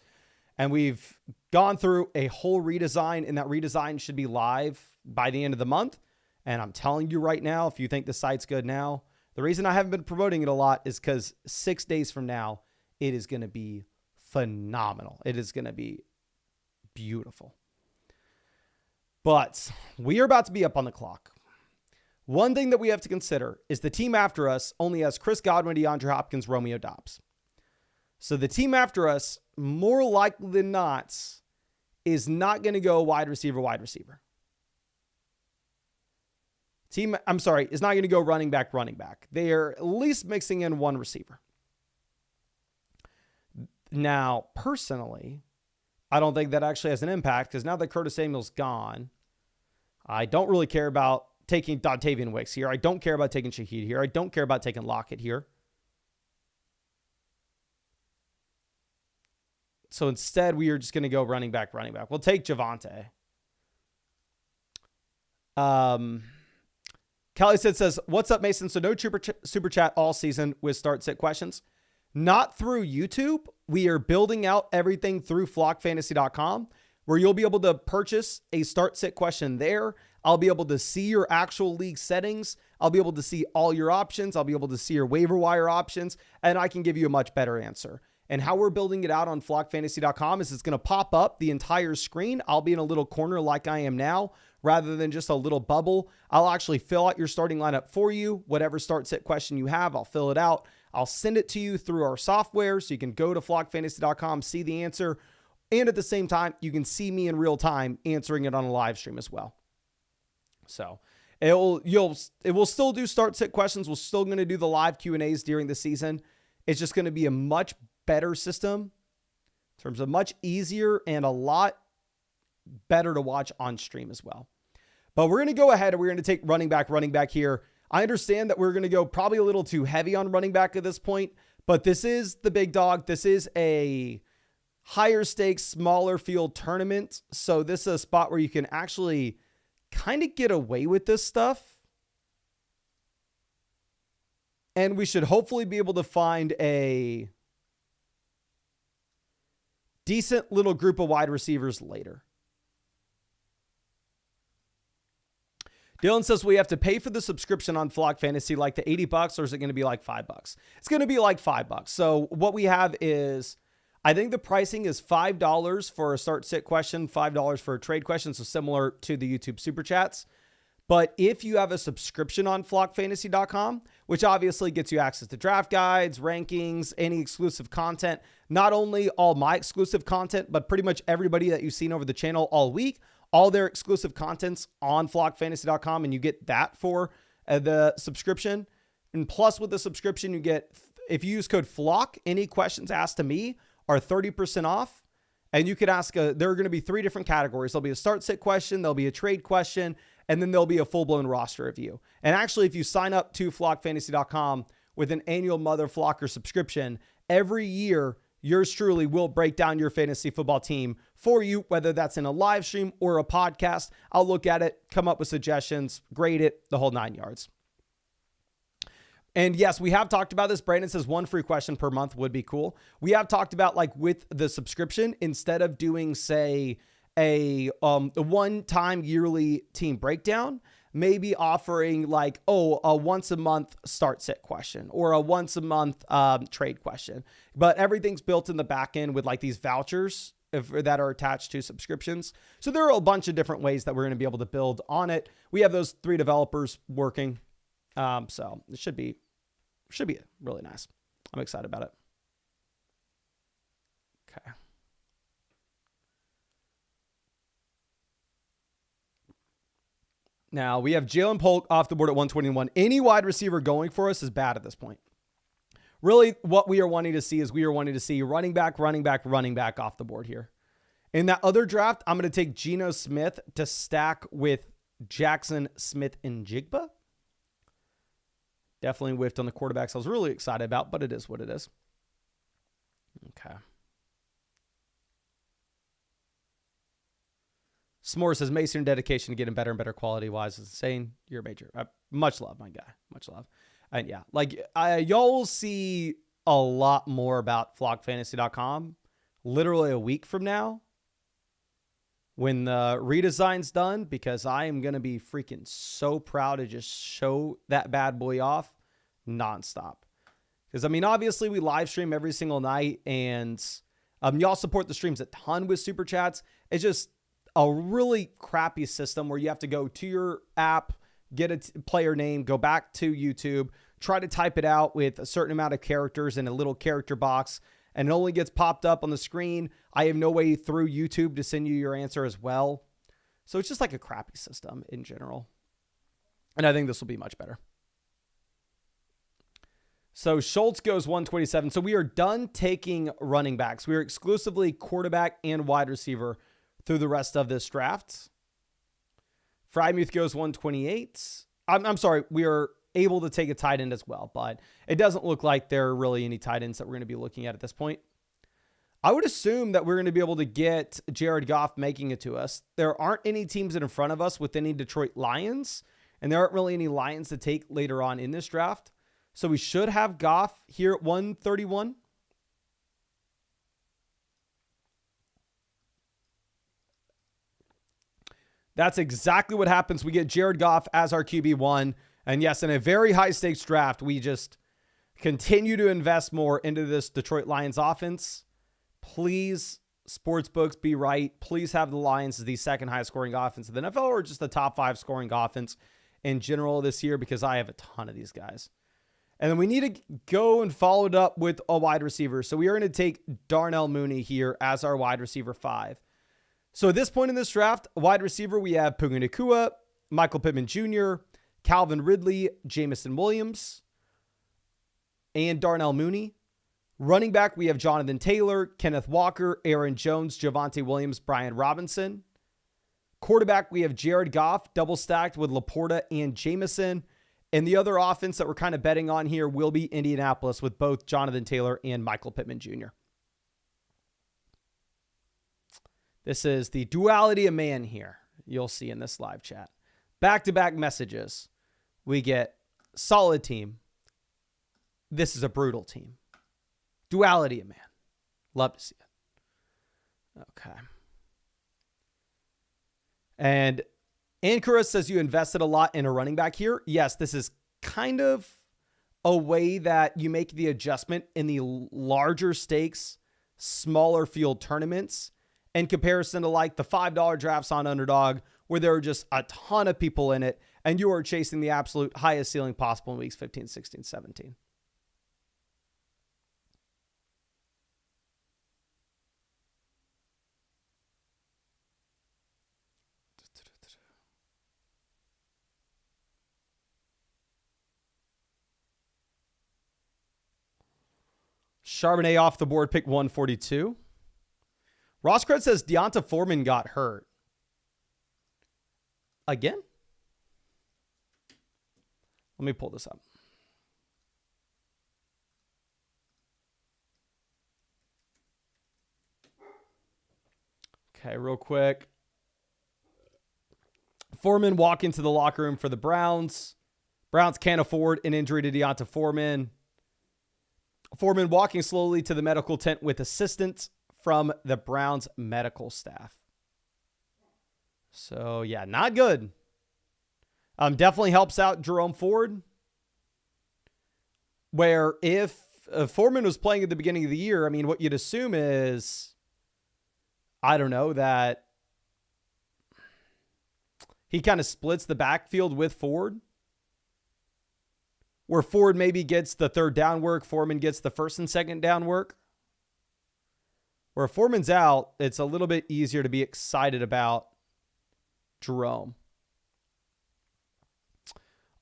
And we've gone through a whole redesign, and that redesign should be live by the end of the month. And I'm telling you right now, if you think the site's good now, the reason I haven't been promoting it a lot is because 6 days from now, it is going to be phenomenal. It is going to be beautiful. But we are about to be up on the clock. One thing that we have to consider is the team after us only has Chris Godwin, DeAndre Hopkins, Romeo Doubs. So the team after us, more likely than not, is not going to go wide receiver. Is not going to go running back. They are at least mixing in one receiver. Now, personally, I don't think that actually has an impact because now that Curtis Samuel's gone, I don't really care about taking Dontavian Wicks here. I don't care about taking Shaheed here. I don't care about taking Lockett here. So instead, we are just going to go running back. We'll take Javonte. Kelly says, what's up, Mason? So no super chat all season with start-sit questions. Not through YouTube. We are building out everything through flockfantasy.com, where you'll be able to purchase a start-sit question there. I'll be able to see your actual league settings. I'll be able to see all your options. I'll be able to see your waiver wire options, and I can give you a much better answer. And how we're building it out on flockfantasy.com is it's going to pop up the entire screen. I'll be in a little corner like I am now, rather than just a little bubble. I'll actually fill out your starting lineup for you. Whatever start-sit question you have, I'll fill it out. I'll send it to you through our software so you can go to flockfantasy.com, see the answer, and at the same time, you can see me in real time answering it on a live stream as well. So it will still do start-sit questions. We're still going to do the live Q&As during the season. It's just going to be a much better system in terms of much easier and a lot better to watch on stream as well. But we're going to go ahead and we're going to take running back here. I understand that we're going to go probably a little too heavy on running back at this point, but this is the big dog. This is a higher stakes, smaller field tournament. So this is a spot where you can actually kind of get away with this stuff. And we should hopefully be able to find a decent little group of wide receivers later. Dylan says, we have to pay for the subscription on Flock Fantasy like the $80, or is it going to be like $5? It's going to be like $5. So what we have is, I think the pricing is $5 for a start sit question, $5 for a trade question. So similar to the YouTube super chats. But if you have a subscription on flockfantasy.com, which obviously gets you access to draft guides, rankings, any exclusive content, not only all my exclusive content, but pretty much everybody that you've seen over the channel all week, all their exclusive contents on flockfantasy.com, and you get that for the subscription. And plus with the subscription, you get, if you use code FLOCK, any questions asked to me are 30% off. And you could ask, there are going to be 3 different categories. There'll be a start sit question, there'll be a trade question, and then there'll be a full-blown roster review. And actually, if you sign up to flockfantasy.com with an annual Mother Flocker subscription, every year, yours truly will break down your fantasy football team for you, whether that's in a live stream or a podcast. I'll look at it, come up with suggestions, grade it, the whole 9 yards. And yes, we have talked about this. Brandon says 1 free question per month would be cool. We have talked about, like, with the subscription, instead of doing, say, a one-time yearly team breakdown, maybe offering like, a once a month start sit question or a once a month trade question. But everything's built in the back end with like these vouchers that are attached to subscriptions. So there are a bunch of different ways that we're going to be able to build on it. We have those 3 developers working. So it should be really nice. I'm excited about it. Okay. Now, we have Jalen Polk off the board at 121. Any wide receiver going for us is bad at this point. Really, what we are wanting to see is running back off the board here. In that other draft, I'm going to take Geno Smith to stack with Jackson Smith and Jigba. Definitely whiffed on the quarterbacks I was really excited about, but it is what it is. Okay. S'more says, Mason, dedication to getting better and better quality-wise is insane. You're a major. Much love, my guy. Much love. And yeah, like y'all will see a lot more about flockfantasy.com literally a week from now when the redesign's done, because I am going to be freaking so proud to just show that bad boy off nonstop. Because, I mean, obviously we live stream every single night, and y'all support the streams a ton with super chats. It's just a really crappy system where you have to go to your app, get a player name, go back to YouTube, try to type it out with a certain amount of characters in a little character box, and it only gets popped up on the screen. I have no way through YouTube to send you your answer as well. So it's just like a crappy system in general. And I think this will be much better. So Schultz goes 127. So we are done taking running backs. We are exclusively quarterback and wide receiver through the rest of this draft. Frymuth goes 128. I'm sorry, we are able to take a tight end as well, but it doesn't look like there are really any tight ends that we're going to be looking at this point. I would assume that we're going to be able to get Jared Goff making it to us. There aren't any teams in front of us with any Detroit Lions, and there aren't really any Lions to take later on in this draft. So we should have Goff here at 131. That's exactly what happens. We get Jared Goff as our QB1. And yes, in a very high stakes draft, we just continue to invest more into this Detroit Lions offense. Please, sportsbooks, be right. Please have the Lions as the second highest scoring offense in the NFL, or just the top 5 scoring offense in general this year, because I have a ton of these guys. And then we need to go and follow it up with a wide receiver. So we are going to take Darnell Mooney here as our wide receiver 5. So at this point in this draft, wide receiver, we have Puka Nacua, Michael Pittman Jr., Calvin Ridley, Jameson Williams, and Darnell Mooney. Running back, we have Jonathan Taylor, Kenneth Walker, Aaron Jones, Javonte Williams, Brian Robinson. Quarterback, we have Jared Goff, double stacked with Laporta and Jameson. And the other offense that we're kind of betting on here will be Indianapolis with both Jonathan Taylor and Michael Pittman Jr. This is the duality of man here. You'll see in this live chat. Back-to-back messages. We get solid team. This is a brutal team. Duality of man. Love to see it. Okay. And Ankara says you invested a lot in a running back here. Yes, this is kind of a way that you make the adjustment in the larger stakes, smaller field tournaments in comparison to like the $5 drafts on Underdog where there are just a ton of people in it and you are chasing the absolute highest ceiling possible in weeks 15, 16, 17. Charbonnet off the board, pick 142. Ross Cred says Deonta Foreman got hurt. Again? Let me pull this up. Okay, real quick. Foreman walk into the locker room for the Browns. Browns can't afford an injury to Deonta Foreman. Foreman walking slowly to the medical tent with assistance from the Browns medical staff. So, yeah, not good. Definitely helps out Jerome Ford. Where if Foreman was playing at the beginning of the year, I mean, what you'd assume is, I don't know, that he kind of splits the backfield with Ford. Where Ford maybe gets the third down work, Foreman gets the first and second down work. Where Foreman's out, it's a little bit easier to be excited about Jerome.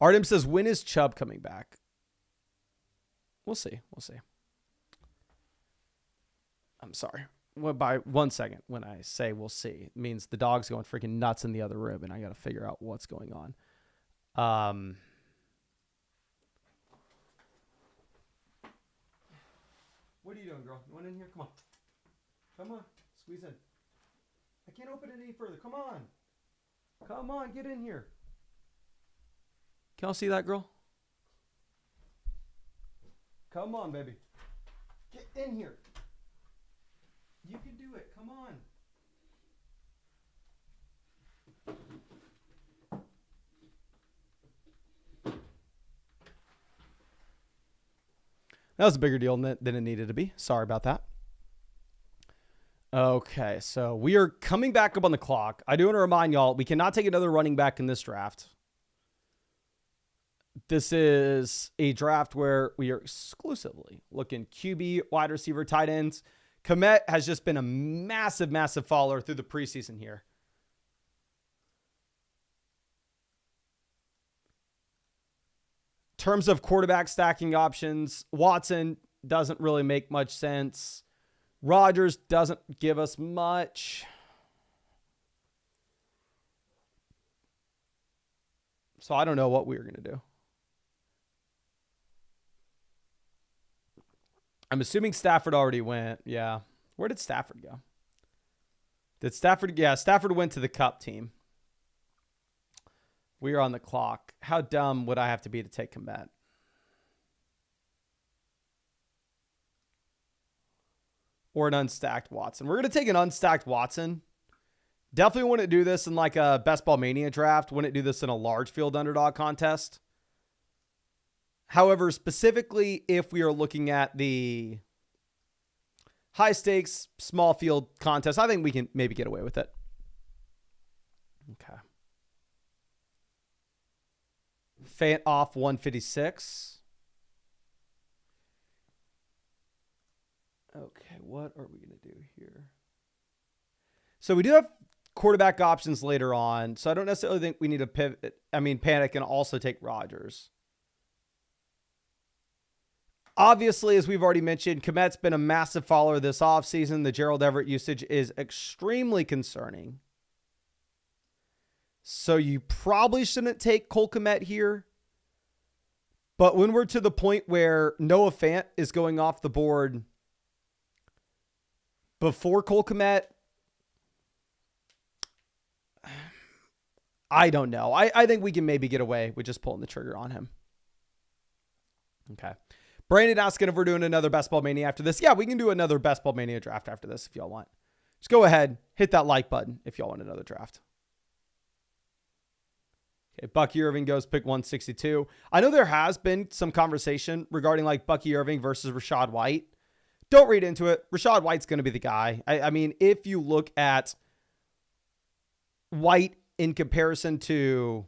Artem says, when is Chubb coming back? We'll see. We'll see. I'm sorry. Well, by 1 second, when I say we'll see, it means the dog's going freaking nuts in the other room, and I got to figure out what's going on. What are you doing, girl? You want in here? Come on. Come on. Squeeze in. I can't open it any further. Come on. Come on. Get in here. Can y'all see that, girl? Come on, baby. Get in here. You can do it. Come on. That was a bigger deal than it needed to be. Sorry about that. Okay, so we are coming back up on the clock. I do want to remind y'all, we cannot take another running back in this draft. This is a draft where we are exclusively looking QB, wide receiver, tight ends. Komet has just been a massive, massive follower through the preseason here. Terms of quarterback stacking options, Watson doesn't really make much sense. Rodgers doesn't give us much. So I don't know what we're going to do. I'm assuming Stafford already went. Yeah. Where did Stafford go? Did Stafford? Yeah, Stafford went to the Cup team. We are on the clock. How dumb would I have to be to take Komet? Or an unstacked Watson. We're going to take an unstacked Watson. Definitely wouldn't do this in like a Best Ball Mania draft. Wouldn't do this in a large field underdog contest. However, specifically if we are looking at the high stakes, small field contest, I think we can maybe get away with it. Okay. Fant off 156. Okay, what are we going to do here? So we do have quarterback options later on, so I don't necessarily think we need to pivot. Panic and also take Rodgers. Obviously, as we've already mentioned, Komet's been a massive follower this offseason. The Gerald Everett usage is extremely concerning. So you probably shouldn't take Cole Kmet here. But when we're to the point where Noah Fant is going off the board before Cole Kmet, I don't know. I think we can maybe get away with just pulling the trigger on him. Okay. Brandon asking if we're doing another Best Ball Mania after this. Yeah, we can do another Best Ball Mania draft after this if y'all want. Just go ahead, hit that like button if y'all want another draft. Okay, Bucky Irving goes pick 162. I know there has been some conversation regarding like Bucky Irving versus Rachaad White. Don't read into it. Rachaad White's going to be the guy. I mean, if you look at White in comparison to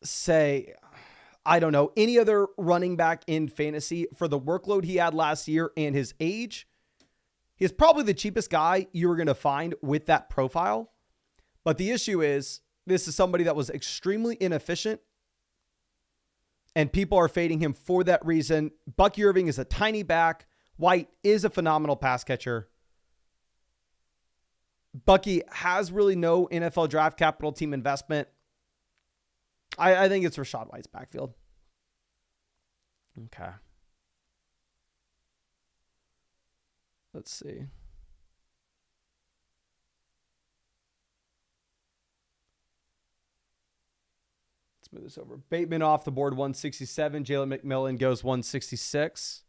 say, I don't know, any other running back in fantasy for the workload he had last year and his age, he's probably the cheapest guy you were going to find with that profile. But the issue is, this is somebody that was extremely inefficient, and people are fading him for that reason. Bucky Irving is a tiny back. White is a phenomenal pass catcher. Bucky has really no NFL draft capital team investment. I think it's Rachaad White's backfield. Okay. Let's see. Let's move this over. Bateman off the board, 167. Jalen McMillan goes 166.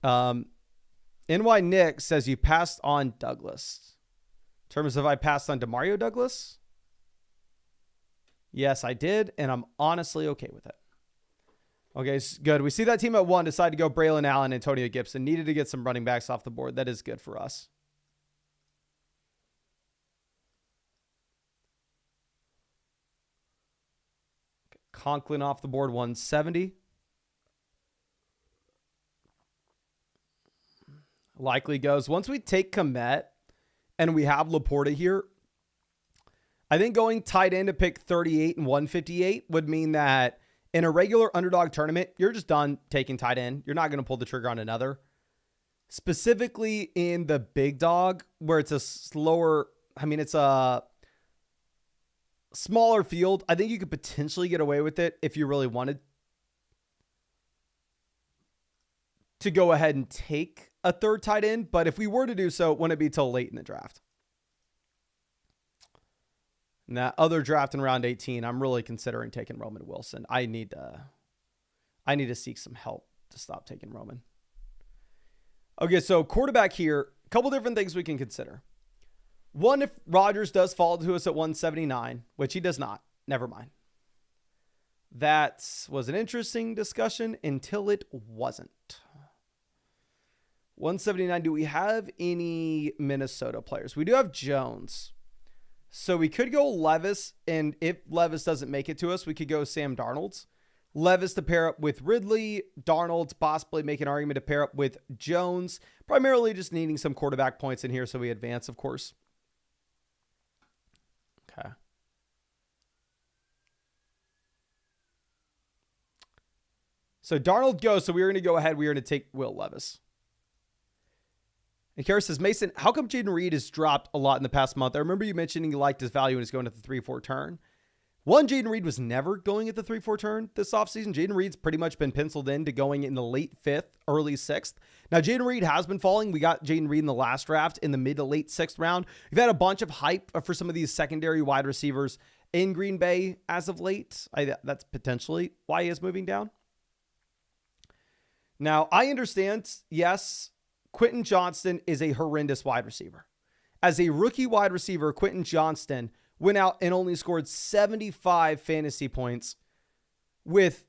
NY Nick says you passed on Douglas. In terms of I passed on DeMario Douglas? Yes, I did, and I'm honestly okay with it. Okay, good. We see that team at 1 decide to go Braylon Allen, Antonio Gibson. Needed to get some running backs off the board. That is good for us. Okay, Conklin off the board, 170. Likely goes. Once we take Komet and we have Laporta here, I think going tight end to pick 38 and 158 would mean that in a regular underdog tournament, you're just done taking tight end. You're not going to pull the trigger on another. Specifically in the big dog, where it's a it's a smaller field. I think you could potentially get away with it if you really wanted to go ahead and take a third tight end. But if we were to do so, it wouldn't be till late in the draft. And that other draft in round 18, I'm really considering taking Roman Wilson. I need to seek some help to stop taking Roman. Okay, so quarterback here, a couple different things we can consider. One, if Rodgers does fall to us at 179, which he does not, never mind. That was an interesting discussion until it wasn't. 179, do we have any Minnesota players? We do have Jones. So we could go Levis, and if Levis doesn't make it to us, we could go Sam Darnold's. Levis to pair up with Ridley, Darnold to possibly make an argument to pair up with Jones, primarily just needing some quarterback points in here so we advance, of course. Okay. So Darnold goes, so we're going to go ahead. We're going to take Will Levis. And Kara says, Mason, how come Jaden Reed has dropped a lot in the past month? I remember you mentioning you liked his value and he's going at the 3-4 turn. One, Jaden Reed was never going at the 3-4 turn this offseason. Jaden Reed's pretty much been penciled in to going in the late 5th, early 6th. Now, Jaden Reed has been falling. We got Jaden Reed in the last draft in the mid to late 6th round. We've had a bunch of hype for some of these secondary wide receivers in Green Bay as of late. That's potentially why he is moving down. Now, I understand, yes, Quentin Johnston is a horrendous wide receiver. As a rookie wide receiver, Quentin Johnston went out and only scored 75 fantasy points with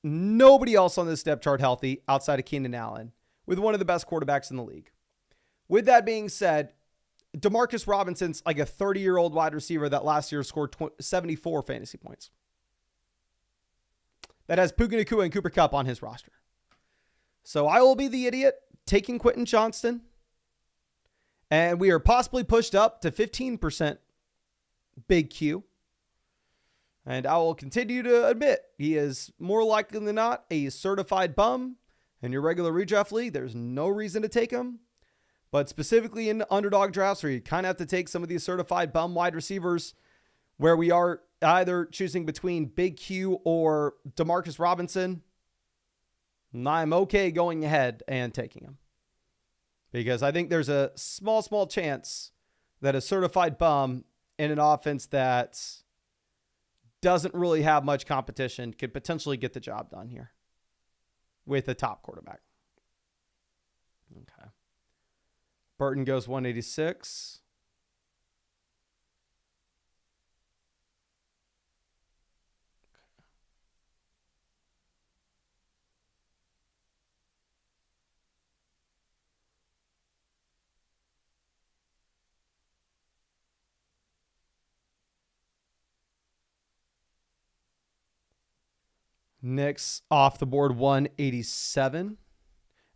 nobody else on this depth chart healthy outside of Keenan Allen, with one of the best quarterbacks in the league. With that being said, Demarcus Robinson's like a 30-year-old wide receiver that last year scored 74 fantasy points. That has Puka Nacua and Cooper Kupp on his roster. So I will be the idiot taking Quentin Johnston. And we are possibly pushed up to 15% big Q. And I will continue to admit he is more likely than not a certified bum. In your regular redraft league, there's no reason to take him. But specifically in underdog drafts where you kind of have to take some of these certified bum wide receivers where we are either choosing between Big Q or Demarcus Robinson, I'm okay going ahead and taking him. Because I think there's a small chance that a certified bum in an offense that doesn't really have much competition could potentially get the job done here with a top quarterback. Okay. Burton goes 186. Nick's off the board 187.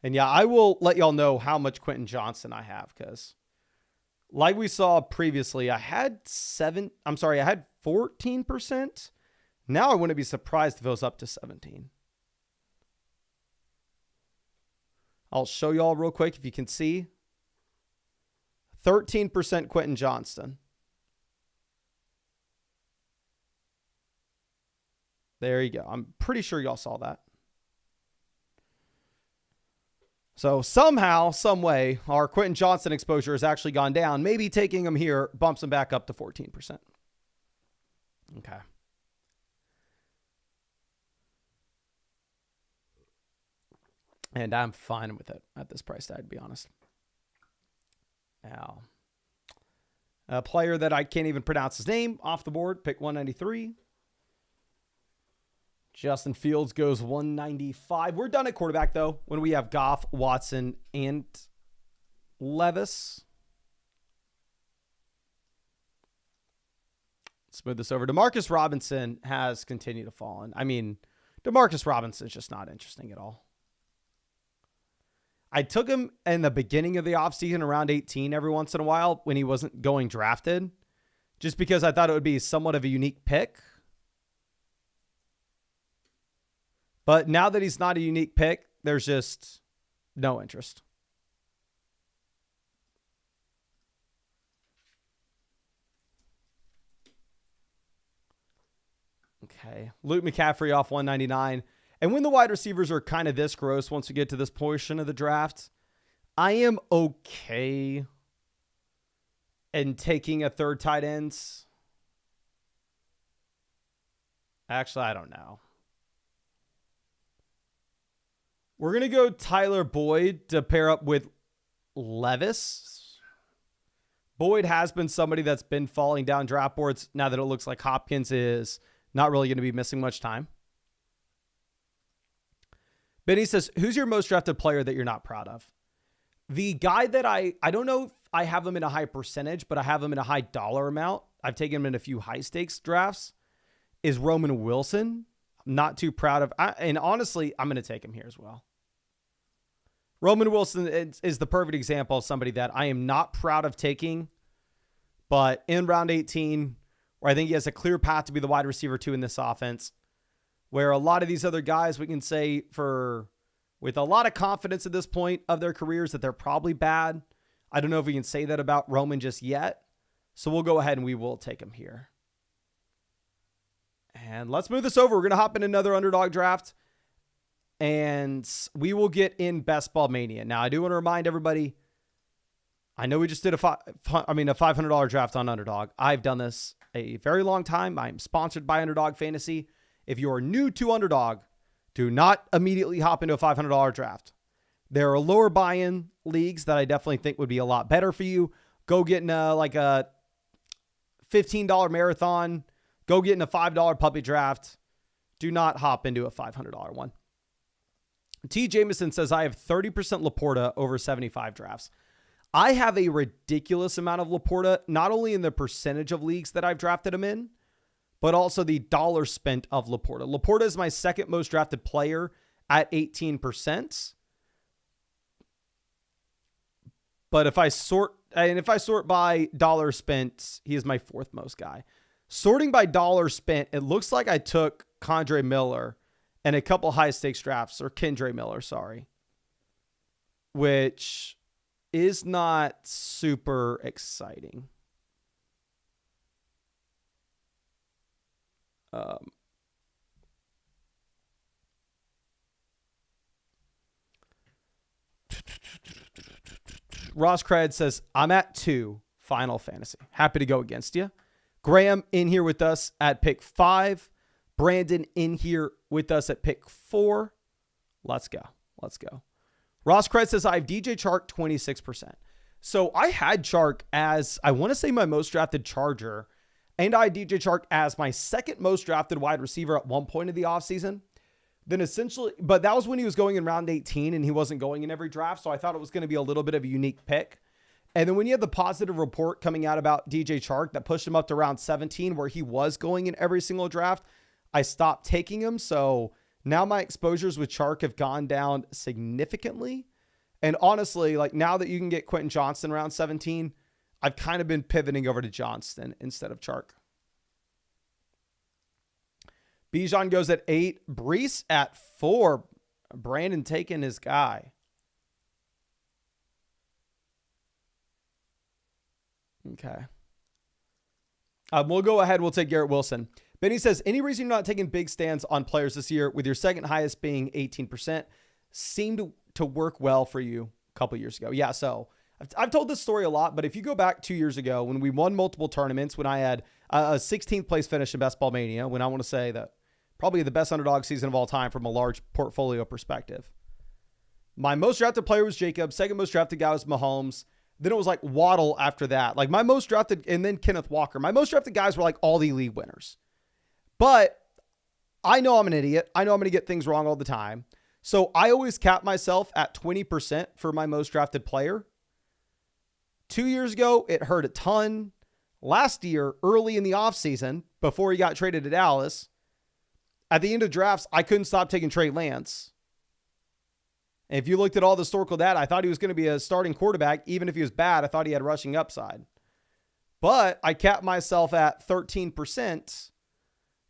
And yeah, I will let y'all know how much Quentin Johnston I have, because like we saw previously, I had 14%. Now I wouldn't be surprised if it was up to 17. I'll show y'all real quick if you can see. 13% Quentin Johnston. There you go. I'm pretty sure y'all saw that. So somehow, some way, our Quentin Johnston exposure has actually gone down. Maybe taking him here bumps him back up to 14%. Okay. And I'm fine with it at this price tag, to be honest. Now, a player that I can't even pronounce his name off the board, pick 193. Justin Fields goes 195. We're done at quarterback, though, when we have Goff, Watson, and Levis. Let's move this over. Demarcus Robinson has continued to fall. I mean, Demarcus Robinson is just not interesting at all. I took him in the beginning of the offseason around 18 every once in a while when he wasn't going drafted, just because I thought it would be somewhat of a unique pick. But now that he's not a unique pick, there's just no interest. Okay. Luke McCaffrey off 199. And when the wide receivers are kind of this gross, once we get to this portion of the draft, I am okay in taking a third tight end. Actually, I don't know. We're going to go Tyler Boyd to pair up with Levis. Boyd has been somebody that's been falling down draft boards now that it looks like Hopkins is not really going to be missing much time. Benny says, who's your most drafted player that you're not proud of? The guy that I don't know if I have him in a high percentage, but I have him in a high dollar amount. I've taken him in a few high stakes drafts, is Roman Wilson. Not too proud of, and honestly, I'm going to take him here as well. Roman Wilson is the perfect example of somebody that I am not proud of taking, but in round 18, where I think he has a clear path to be the wide receiver 2 in this offense, where a lot of these other guys, we can say with a lot of confidence at this point of their careers that they're probably bad. I don't know if we can say that about Roman just yet. So we'll go ahead and we will take him here. And let's move this over. We're going to hop in another underdog draft, and we will get in Best Ball Mania. Now, I do want to remind everybody, I know we just did a $500 draft on Underdog. I've done this a very long time. I'm sponsored by Underdog Fantasy. If you are new to Underdog, do not immediately hop into a $500 draft. There are lower buy-in leagues that I definitely think would be a lot better for you. Go get in a $15 marathon. Go get in a $5 puppy draft. Do not hop into a $500 one. T. Jameson says, I have 30% Laporta over 75 drafts. I have a ridiculous amount of Laporta, not only in the percentage of leagues that I've drafted him in, but also the dollar spent of Laporta. Laporta is my second most drafted player at 18%. But if I sort by dollar spent, he is my fourth most guy. Sorting by dollar spent, it looks like I took Kendre Miller and a couple high stakes drafts, or Kendre Miller, sorry, which is not super exciting. Ross Cred says, I'm at 2 Final Fantasy. Happy to go against you. Graham in here with us at pick 5. Brandon in here with us at pick 4. Let's go. Ross Cred says, I have DJ Chark 26%. So I had Chark as, I want to say, my most drafted Charger, and I had DJ Chark as my second most drafted wide receiver at one point in the offseason. Then essentially, but that was when he was going in round 18 and he wasn't going in every draft. So I thought it was going to be a little bit of a unique pick. And then when you had the positive report coming out about DJ Chark that pushed him up to round 17, where he was going in every single draft, I stopped taking him. So now my exposures with Chark have gone down significantly. And honestly, like now that you can get Quentin Johnston around 17, I've kind of been pivoting over to Johnston instead of Chark. Bijan goes at 8. Brees at 4. Brandon taking his guy. Okay. We'll go ahead. We'll take Garrett Wilson. Benny says, any reason you're not taking big stands on players this year, with your second highest being 18%, seemed to work well for you a couple years ago? Yeah, so I've told this story a lot, but if you go back 2 years ago when we won multiple tournaments, when I had a 16th place finish in Best Ball Mania, when I want to say that probably the best underdog season of all time from a large portfolio perspective. My most drafted player was Jacob. Second most drafted guy was Mahomes. Then it was like Waddle after that. Like my most drafted, and then Kenneth Walker. My most drafted guys were like all the league winners. But I know I'm an idiot. I know I'm going to get things wrong all the time. So I always cap myself at 20% for my most drafted player. 2 years ago, it hurt a ton. Last year, early in the offseason, before he got traded to Dallas, at the end of drafts, I couldn't stop taking Trey Lance. And if you looked at all the historical data, I thought he was going to be a starting quarterback. Even if he was bad, I thought he had rushing upside. But I capped myself at 13%.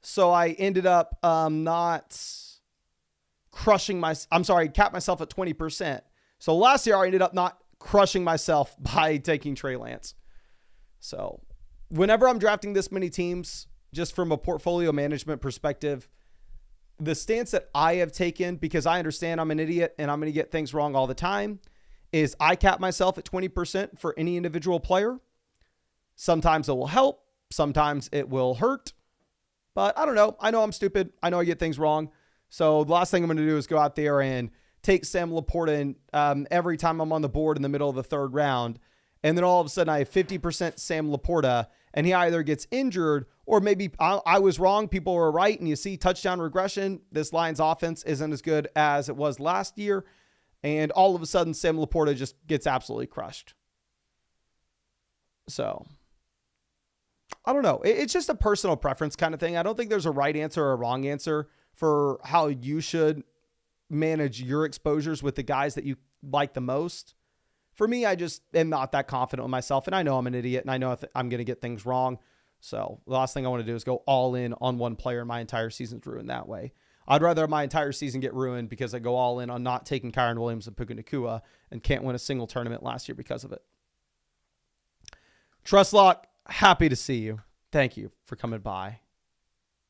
So I ended up not crushing capped myself at 20%. So last year I ended up not crushing myself by taking Trey Lance. So whenever I'm drafting this many teams, just from a portfolio management perspective, the stance that I have taken, because I understand I'm an idiot and I'm going to get things wrong all the time, is I cap myself at 20% for any individual player. Sometimes it will help. Sometimes it will hurt. But I don't know. I know I'm stupid. I know I get things wrong. So the last thing I'm going to do is go out there and take Sam Laporta every time I'm on the board in the middle of the third round. And then all of a sudden I have 50% Sam Laporta, and he either gets injured or maybe I was wrong. People were right. And you see touchdown regression. This Lions offense isn't as good as it was last year. And all of a sudden Sam Laporta just gets absolutely crushed. So I don't know. It's just a personal preference kind of thing. I don't think there's a right answer or a wrong answer for how you should manage your exposures with the guys that you like the most. For me, I just am not that confident with myself, and I know I'm an idiot, and I know I'm going to get things wrong. So the last thing I want to do is go all in on one player, and my entire season's ruined that way. I'd rather my entire season get ruined because I go all in on not taking Kyron Williams and Puka Nacua and can't win a single tournament last year because of it. Trustlock, happy to see you. Thank you for coming by,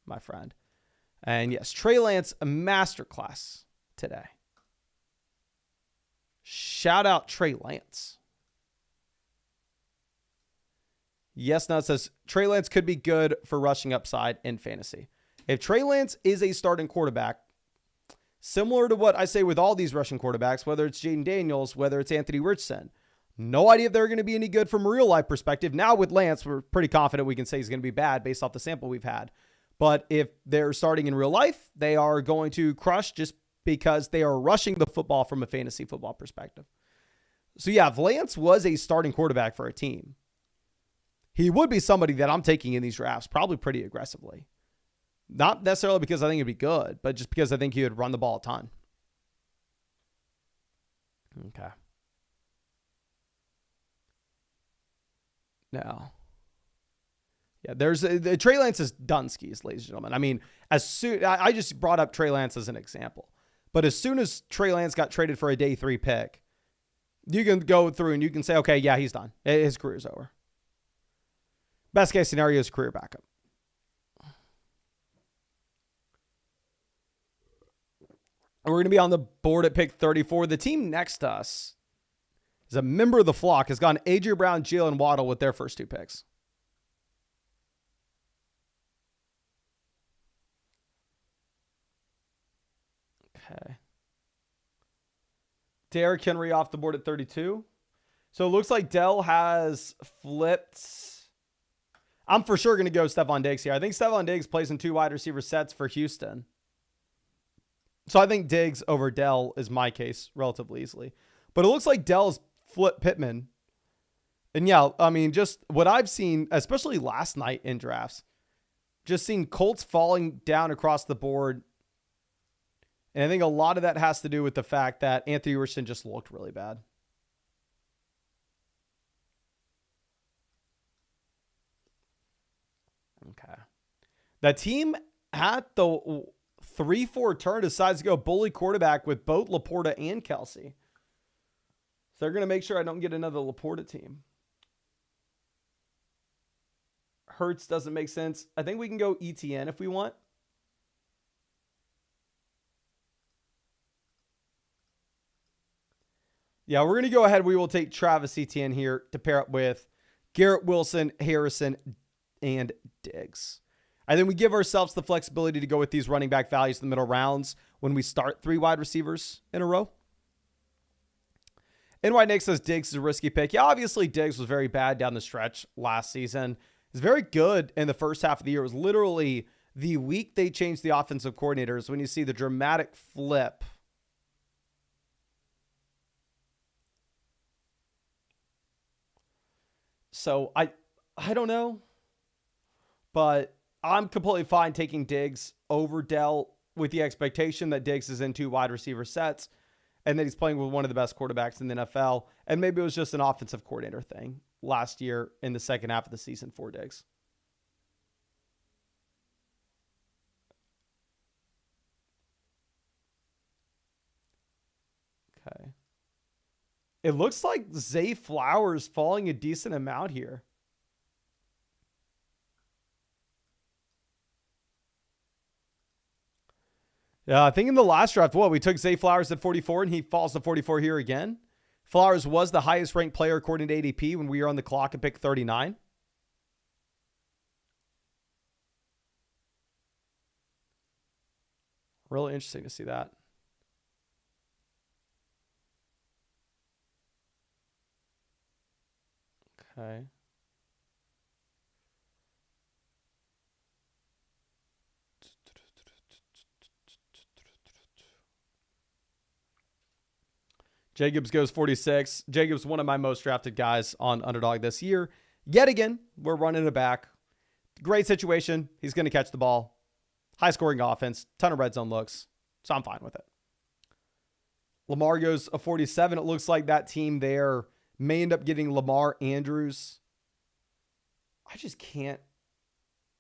my friend. And yes, Trey Lance, a masterclass today. Shout out Trey Lance. Yes, now it says Trey Lance could be good for rushing upside in fantasy. If Trey Lance is a starting quarterback, similar to what I say with all these rushing quarterbacks, whether it's Jaden Daniels, whether it's Anthony Richardson, no idea if they're going to be any good from a real life perspective. Now with Lance, we're pretty confident we can say he's going to be bad based off the sample we've had. But if they're starting in real life, they are going to crush just because they are rushing the football from a fantasy football perspective. So yeah, if Lance was a starting quarterback for a team, he would be somebody that I'm taking in these drafts probably pretty aggressively. Not necessarily because I think it'd be good, but just because I think he would run the ball a ton. Okay. Now, yeah, there's the Trey Lance is Dunskies, ladies and gentlemen. I mean, I just brought up Trey Lance as an example, but as soon as Trey Lance got traded for a day 3 pick, you can go through and you can say, okay, yeah, he's done. His career's over. Best case scenario is career backup. And we're going to be on the board at pick 34. The team next to us is a member of the flock, has gone A.J. Brown, Jalen Waddle with their first 2 picks. Okay. Derrick Henry off the board at 32. So it looks like Dell has flipped. I'm for sure going to go Stephon Diggs here. I think Stephon Diggs plays in 2 wide receiver sets for Houston. So I think Diggs over Dell is my case relatively easily. But it looks like Dell's flipped Pittman. And yeah, I mean, just what I've seen, especially last night in drafts, just seeing Colts falling down across the board. And I think a lot of that has to do with the fact that Anthony Richardson just looked really bad. Okay. That team at the 3-4 turn decides to go bully quarterback with both Laporta and Kelsey. So they're going to make sure I don't get another Laporta team. Hurts doesn't make sense. I think we can go ETN if we want. Yeah, we're going to go ahead. We will take Travis Etienne here to pair up with Garrett Wilson, Harrison, and Diggs. I think we give ourselves the flexibility to go with these running back values in the middle rounds when we start 3 wide receivers in a row. NY Nick says Diggs is a risky pick. Yeah, obviously Diggs was very bad down the stretch last season. He's very good in the first half of the year. It was literally the week they changed the offensive coordinators when you see the dramatic flip. So I don't know, but I'm completely fine taking Diggs over Dell with the expectation that Diggs is in 2 wide receiver sets and that he's playing with one of the best quarterbacks in the NFL. And maybe it was just an offensive coordinator thing last year in the second half of the season for Diggs. Okay. It looks like Zay Flowers falling a decent amount here. Yeah, I think in the last draft, we took Zay Flowers at 44 and he falls to 44 here again. Flowers was the highest ranked player according to ADP when we were on the clock at pick 39. Really interesting to see that. Okay. Jacobs goes 46. Jacobs, one of my most drafted guys on Underdog this year. Yet again, we're running it back. Great situation. He's going to catch the ball. High scoring offense. Ton of red zone looks. So I'm fine with it. Lamar goes a 47. It looks like that team there may end up getting Lamar Andrews. I just can't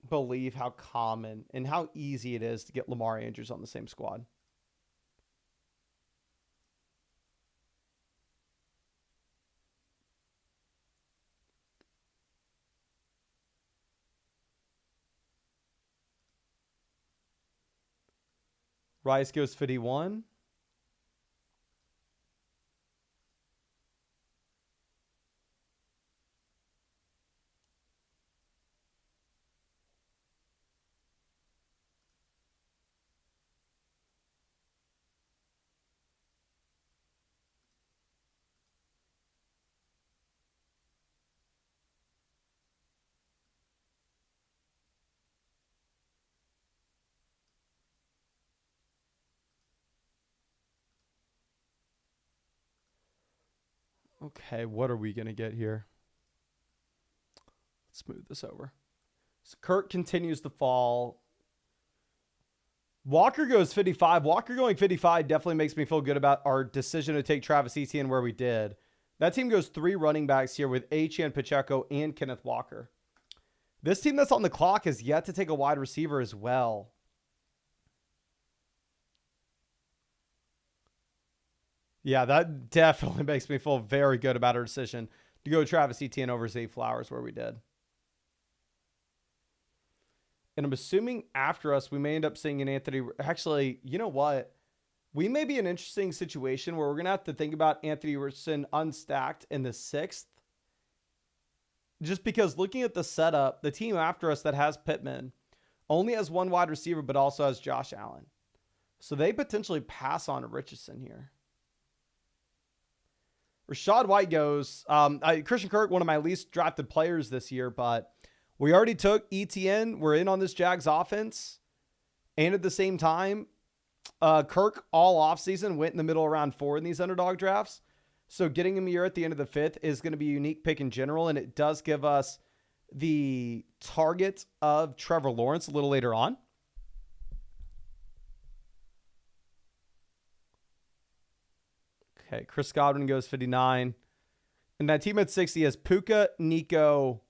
believe how common and how easy it is to get Lamar Andrews on the same squad. Rice goes 51. Okay, what are we going to get here? Let's move this over. So Kirk continues to fall. Walker goes 55. Walker going 55 definitely makes me feel good about our decision to take Travis Etienne where we did. That team goes 3 running backs here with Achane, Pacheco, and Kenneth Walker. This team that's on the clock has yet to take a wide receiver as well. Yeah, that definitely makes me feel very good about our decision to go Travis Etienne over Zay Flowers where we did. And I'm assuming after us, we may end up seeing an Anthony. Actually, you know what? We may be in an interesting situation where we're going to have to think about Anthony Richardson unstacked in the 6th. Just because looking at the setup, the team after us that has Pittman only has 1 wide receiver, but also has Josh Allen. So they potentially pass on Richardson here. Rashad White goes. Christian Kirk, one of my least drafted players this year, but we already took ETN. We're in on this Jags offense. And at the same time, Kirk all offseason went in the middle of round 4 in these underdog drafts. So getting him here at the end of the 5th is going to be a unique pick in general. And it does give us the target of Trevor Lawrence a little later on. Okay, Chris Godwin goes 59. And that team at 60 has Puka, Nico,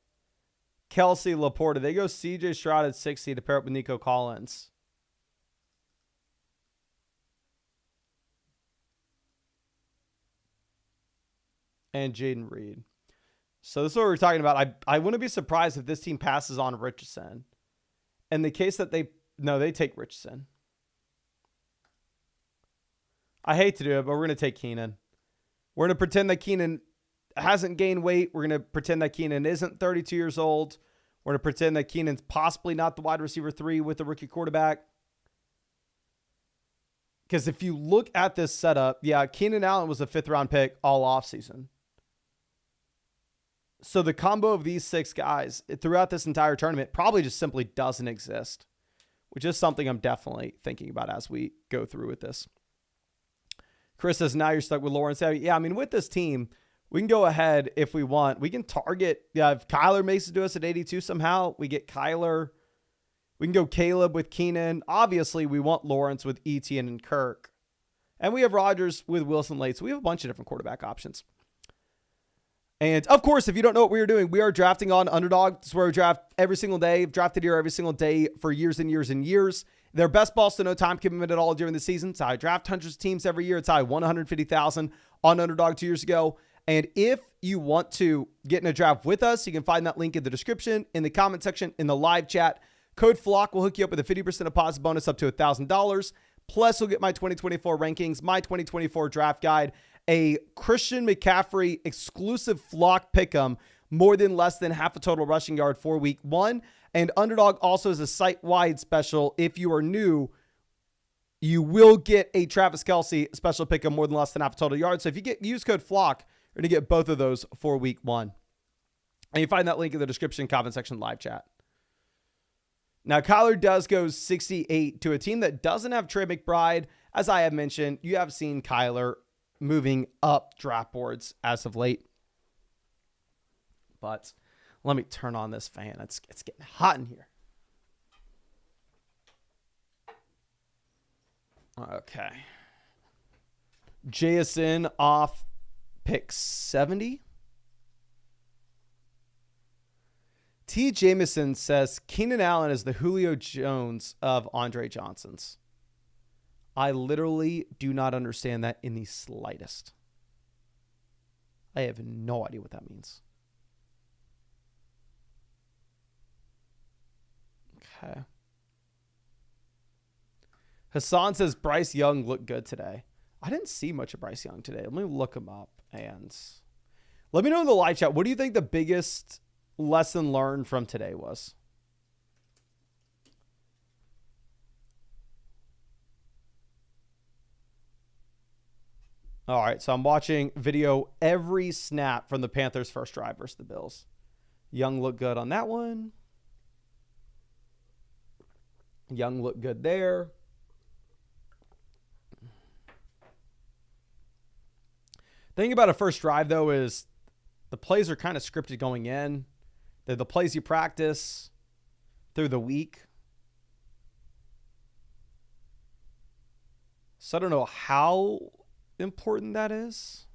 Kelsey, Laporta. They go CJ Stroud at 60 to pair up with Nico Collins. And Jaden Reed. So this is what we're talking about. I wouldn't be surprised if this team passes on Richardson. In the case that they take Richardson. I hate to do it, but we're going to take Keenan. We're going to pretend that Keenan hasn't gained weight. We're going to pretend that Keenan isn't 32 years old. We're going to pretend that Keenan's possibly not the wide receiver 3 with the rookie quarterback. Because if you look at this setup, yeah, Keenan Allen was a 5th round pick all offseason. So the combo of these 6 guys throughout this entire tournament probably just simply doesn't exist, which is something I'm definitely thinking about as we go through with this. Chris says, now you're stuck with Lawrence. Yeah, I mean, with this team, we can go ahead if we want. We can target, if Kyler makes it to us at 82 somehow, we get Kyler. We can go Caleb with Keenan. Obviously, we want Lawrence with Etienne and Kirk. And we have Rodgers with Wilson late. So we have a bunch of different quarterback options. And, of course, if you don't know what we are doing, we are drafting on Underdog. This is where we draft every single day. We've drafted here every single day for years and years and years. Their best balls to no time commitment at all during the season. It's how I draft hundreds of teams every year. It's how I won $150,000 on Underdog 2 years ago. And if you want to get in a draft with us, you can find that link in the description, in the comment section, in the live chat. Code FLOCK will hook you up with a 50% deposit bonus up to $1,000. Plus, you'll get my 2024 rankings, my 2024 draft guide, a Christian McCaffrey exclusive Flock pick'em, more than less than half a total rushing yard for week 1. And Underdog also has a site-wide special. If you are new, you will get a Travis Kelce special pick'em, more than less than half a total yard. So if you use code FLOCK, you're going to get both of those for week 1. And you find that link in the description, comment section, live chat. Now, Kyler does go 68 to a team that doesn't have Trey McBride. As I have mentioned, you have seen Kyler moving up draft boards as of late. But let me turn on this fan. It's getting hot in here. Okay. Jameson off pick 70. T. Jameson says Keenan Allen is the Julio Jones of Andre Johnson's. I literally do not understand that in the slightest. I have no idea what that means. Okay. Hassan says Bryce Young looked good today. I didn't see much of Bryce Young today. Let me look him up and let me know in the live chat. What do you think the biggest lesson learned from today was? All right, so I'm watching video every snap from the Panthers' first drive versus the Bills. Young looked good on that one. Young looked good there. The thing about a first drive, though, is the plays are kind of scripted going in. They're the plays you practice through the week. So I don't know how important that is.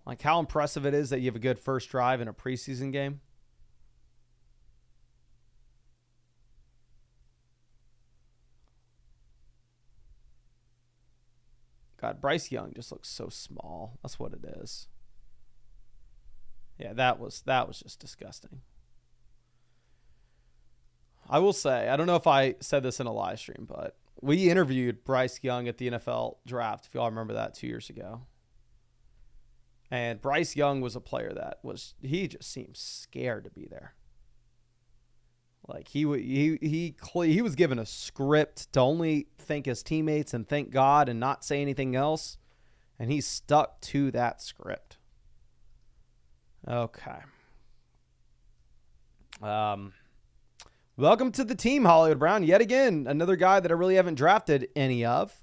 Like how impressive it is that you have a good first drive in a preseason game. God, Bryce Young just looks so small. That's what it is. Yeah, that was just disgusting. I will say, I don't know if I said this in a live stream, but we interviewed Bryce Young at the NFL draft, if y'all remember that 2 years ago. And Bryce Young was a player that he just seemed scared to be there. Like he was given a script to only thank his teammates and thank God and not say anything else. And he stuck to that script. Okay. Welcome to the team, Hollywood Brown. Yet again, another guy that I really haven't drafted any of.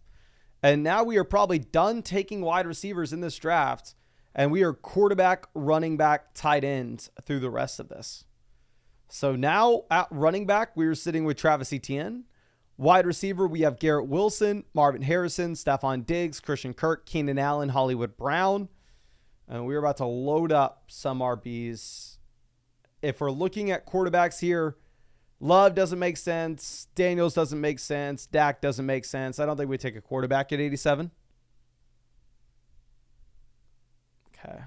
And now we are probably done taking wide receivers in this draft. And we are quarterback, running back, tight ends through the rest of this. So now at running back, we are sitting with Travis Etienne. Wide receiver, we have Garrett Wilson, Marvin Harrison, Stephon Diggs, Christian Kirk, Keenan Allen, Hollywood Brown. And we're about to load up some RBs. If we're looking at quarterbacks here, Love doesn't make sense. Daniels doesn't make sense. Dak doesn't make sense. I don't think we take a quarterback at 87. Okay.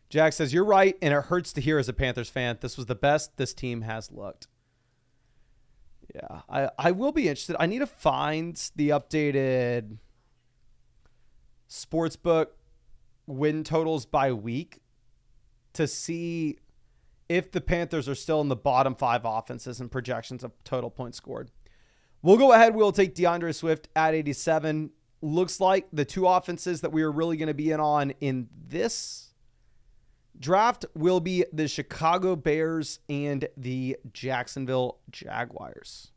Jack says, you're right, and it hurts to hear as a Panthers fan. This was the best this team has looked. Yeah, I will be interested. I need to find the updated sportsbook win totals by week to see if the Panthers are still in the bottom 5 offenses and projections of total points scored. We'll go ahead. We'll take DeAndre Swift at 87. Looks like the 2 offenses that we are really going to be in this draft will be the Chicago Bears and the Jacksonville Jaguars.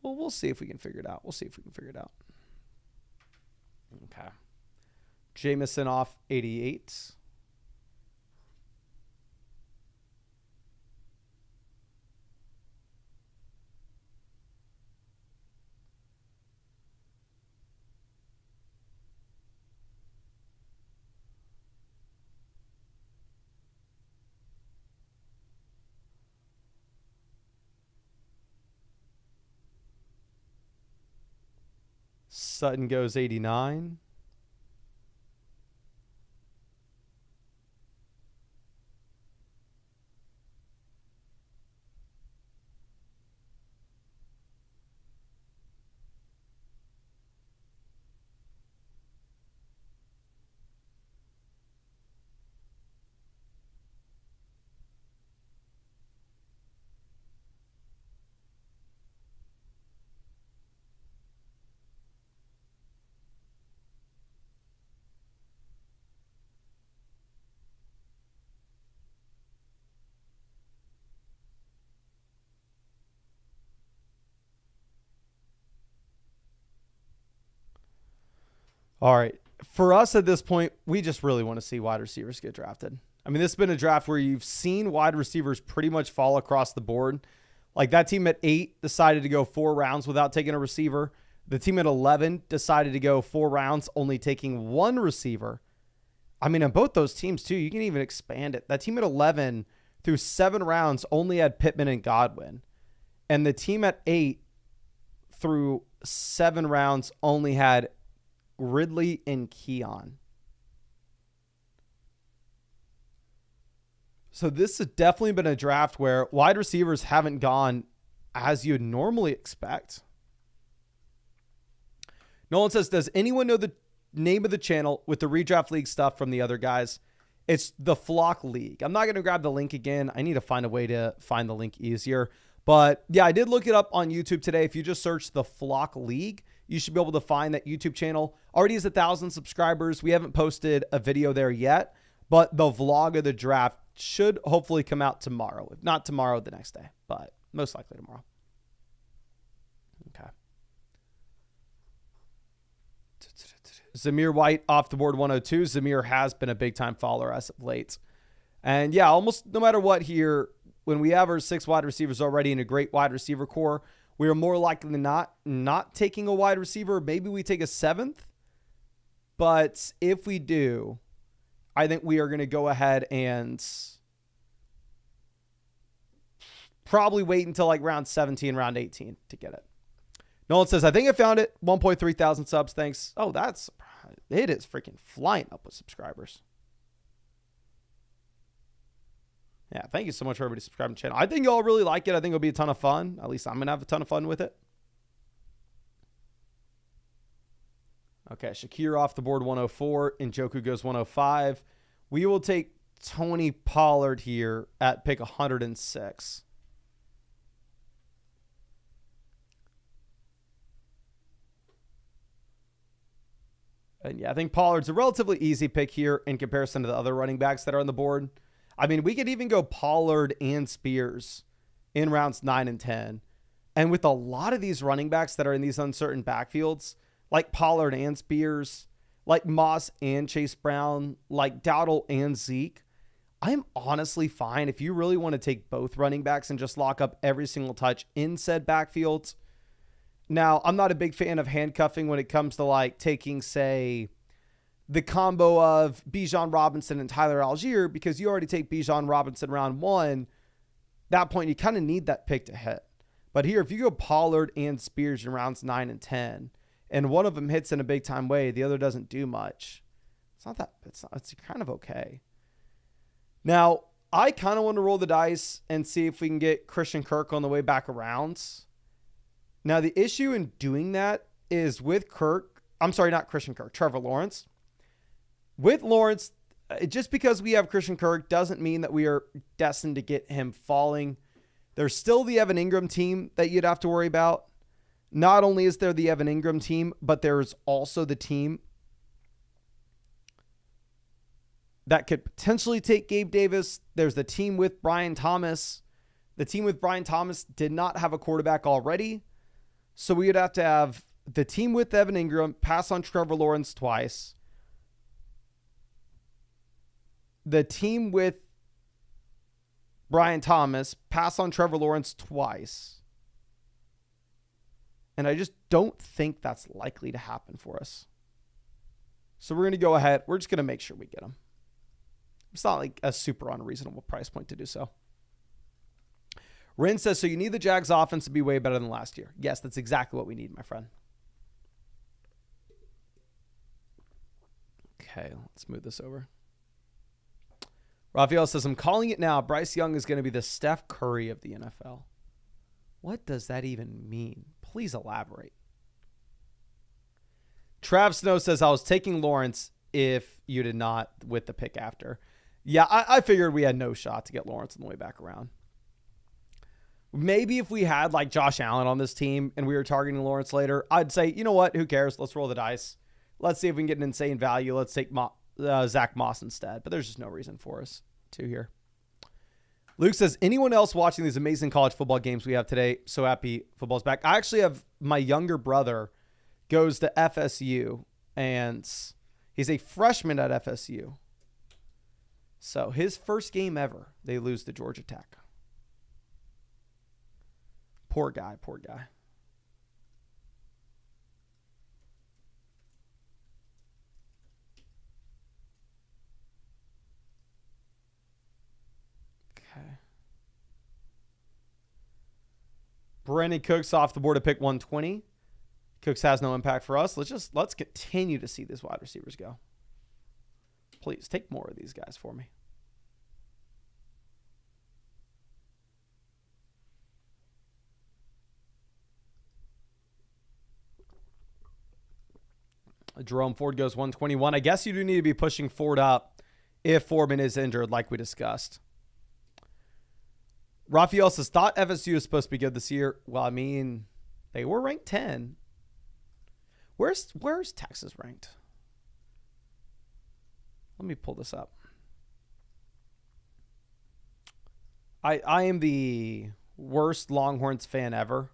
Well, we'll see if we can figure it out. Okay. Jameson off 88. Sutton goes 89. All right. For us at this point, we just really want to see wide receivers get drafted. I mean, this has been a draft where you've seen wide receivers pretty much fall across the board. Like that team at 8 decided to go 4 rounds without taking a receiver. The team at 11 decided to go 4 rounds, only taking 1 receiver. I mean, on both those teams too, you can even expand it. That team at 11 through 7 rounds only had Pittman and Godwin. And the team at 8 through 7 rounds only had Ridley and Keon. So this has definitely been a draft where wide receivers haven't gone as you'd normally expect. Nolan says, does anyone know the name of the channel with the redraft league stuff from the other guys? It's the Flock League. I'm not going to grab the link again. I need to find a way to find the link easier. But yeah, I did look it up on YouTube today. If you just search the Flock League, you should be able to find that YouTube channel. Already has 1,000 subscribers. We haven't posted a video there yet, but the vlog of the draft should hopefully come out tomorrow. If not tomorrow, the next day, but most likely tomorrow. Okay. Zamir White off the board 102. Zamir has been a big time follower as of late. And yeah, almost no matter what here, when we have our 6 wide receivers already in a great wide receiver core, we are more likely than not taking a wide receiver. Maybe we take a 7th. But if we do, I think we are going to go ahead and probably wait until like round 17, round 18 to get it. Nolan says, I think I found it. 1.3 thousand subs. Thanks. Oh, it is freaking flying up with subscribers. Yeah, thank you so much for everybody subscribing to the channel. I think y'all really like it. I think it'll be a ton of fun. At least I'm going to have a ton of fun with it. Okay, Shakir off the board 104. Njoku goes 105. We will take Tony Pollard here at pick 106. And yeah, I think Pollard's a relatively easy pick here in comparison to the other running backs that are on the board. I mean, we could even go Pollard and Spears in rounds 9 and 10. And with a lot of these running backs that are in these uncertain backfields, like Pollard and Spears, like Moss and Chase Brown, like Dowdle and Zeke, I'm honestly fine if you really want to take both running backs and just lock up every single touch in said backfields. Now, I'm not a big fan of handcuffing when it comes to like taking, say, the combo of Bijan Robinson and Tyler Algier, because you already take Bijan Robinson round 1. That point, you kind of need that pick to hit. But here, if you go Pollard and Spears in rounds 9 and 10, and one of them hits in a big time way, the other doesn't do much, it's kind of okay. Now, I kind of want to roll the dice and see if we can get Christian Kirk on the way back around. Now, the issue in doing that is with Trevor Lawrence. With Lawrence, just because we have Christian Kirk doesn't mean that we are destined to get him falling. There's still the Evan Ingram team that you'd have to worry about. Not only is there the Evan Ingram team, but there's also the team that could potentially take Gabe Davis. There's the team with Brian Thomas. The team with Brian Thomas did not have a quarterback already. So we would have to have the team with Evan Ingram pass on Trevor Lawrence twice. The team with Brian Thomas pass on Trevor Lawrence twice. And I just don't think that's likely to happen for us. So we're going to go ahead. We're just going to make sure we get him. It's not like a super unreasonable price point to do so. Rin says, so you need the Jags offense to be way better than last year. Yes, that's exactly what we need, my friend. Okay, let's move this over. Raphael says, I'm calling it now. Bryce Young is going to be the Steph Curry of the NFL. What does that even mean? Please elaborate. Trav Snow says, I was taking Lawrence if you did not with the pick after. Yeah, I figured we had no shot to get Lawrence on the way back around. Maybe if we had like Josh Allen on this team and we were targeting Lawrence later, I'd say, you know what? Who cares? Let's roll the dice. Let's see if we can get an insane value. Let's take Zach Moss instead. But there's just no reason for us to here. Luke says, anyone else watching these amazing college football games we have today? So happy football's back. I actually have my younger brother goes to FSU, and he's a freshman at FSU. So his first game ever, they lose to Georgia Tech. Poor guy, poor guy. Okay. Brandon Cooks off the board to pick 120. Cooks has no impact for us. Let's continue to see these wide receivers go. Please take more of these guys for me. Jerome Ford goes 121. I guess you do need to be pushing Ford up if Foreman is injured, like we discussed. Raphael says, thought FSU is supposed to be good this year. Well, I mean, they were ranked 10. Where's Texas ranked? Let me pull this up. I am the worst Longhorns fan ever.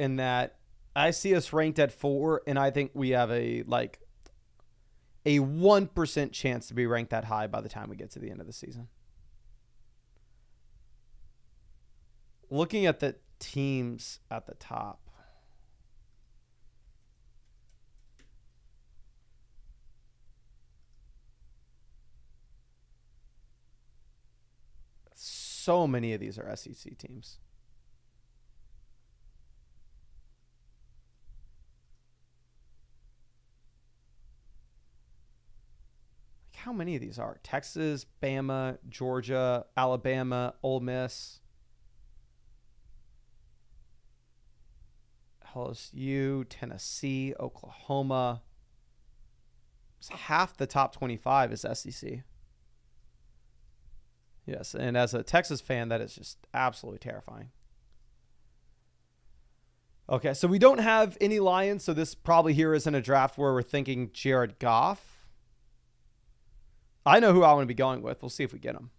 In that I see us ranked at 4, and I think we have a 1% chance to be ranked that high by the time we get to the end of the season. Looking at the teams at the top. So many of these are SEC teams. How many of these are? Texas, Bama, Georgia, Alabama, Ole Miss, LSU, Tennessee, Oklahoma. Half the top 25 is SEC. Yes, and as a Texas fan, that is just absolutely terrifying. Okay, so we don't have any Lions, so this probably here isn't a draft where we're thinking Jared Goff. I know who I want to be going with. We'll see if we get him.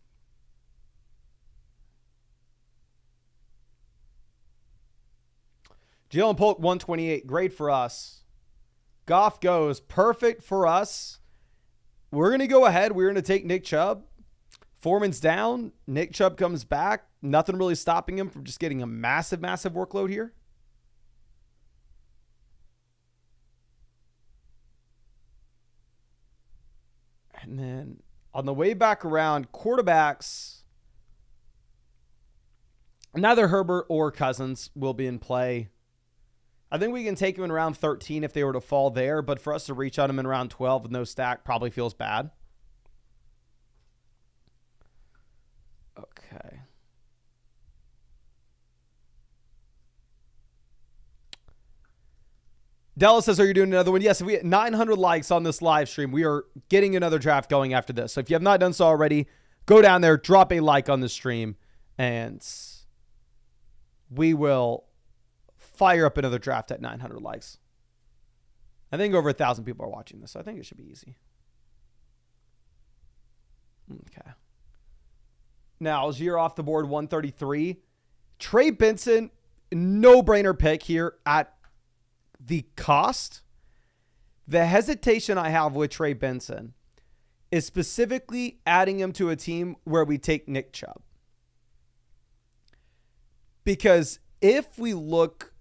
Jalen Polk, 128. Great for us. Goff goes. Perfect for us. We're going to go ahead. We're going to take Nick Chubb. Foreman's down. Nick Chubb comes back. Nothing really stopping him from just getting a massive, massive workload here. And then on the way back around, quarterbacks, neither Herbert or Cousins will be in play. I think we can take him in round 13 if they were to fall there, but for us to reach on him in round 12 with no stack probably feels bad. Okay. Dallas says, are you doing another one? Yes, if we get 900 likes on this live stream, we are getting another draft going after this. So if you have not done so already, go down there, drop a like on the stream, and we will fire up another draft at 900 likes. I think over 1,000 people are watching this, so I think it should be easy. Okay. Now, Algier off the board, 133. Trey Benson, no-brainer pick here at the cost. The hesitation I have with Trey Benson is specifically adding him to a team where we take Nick Chubb. Because if we look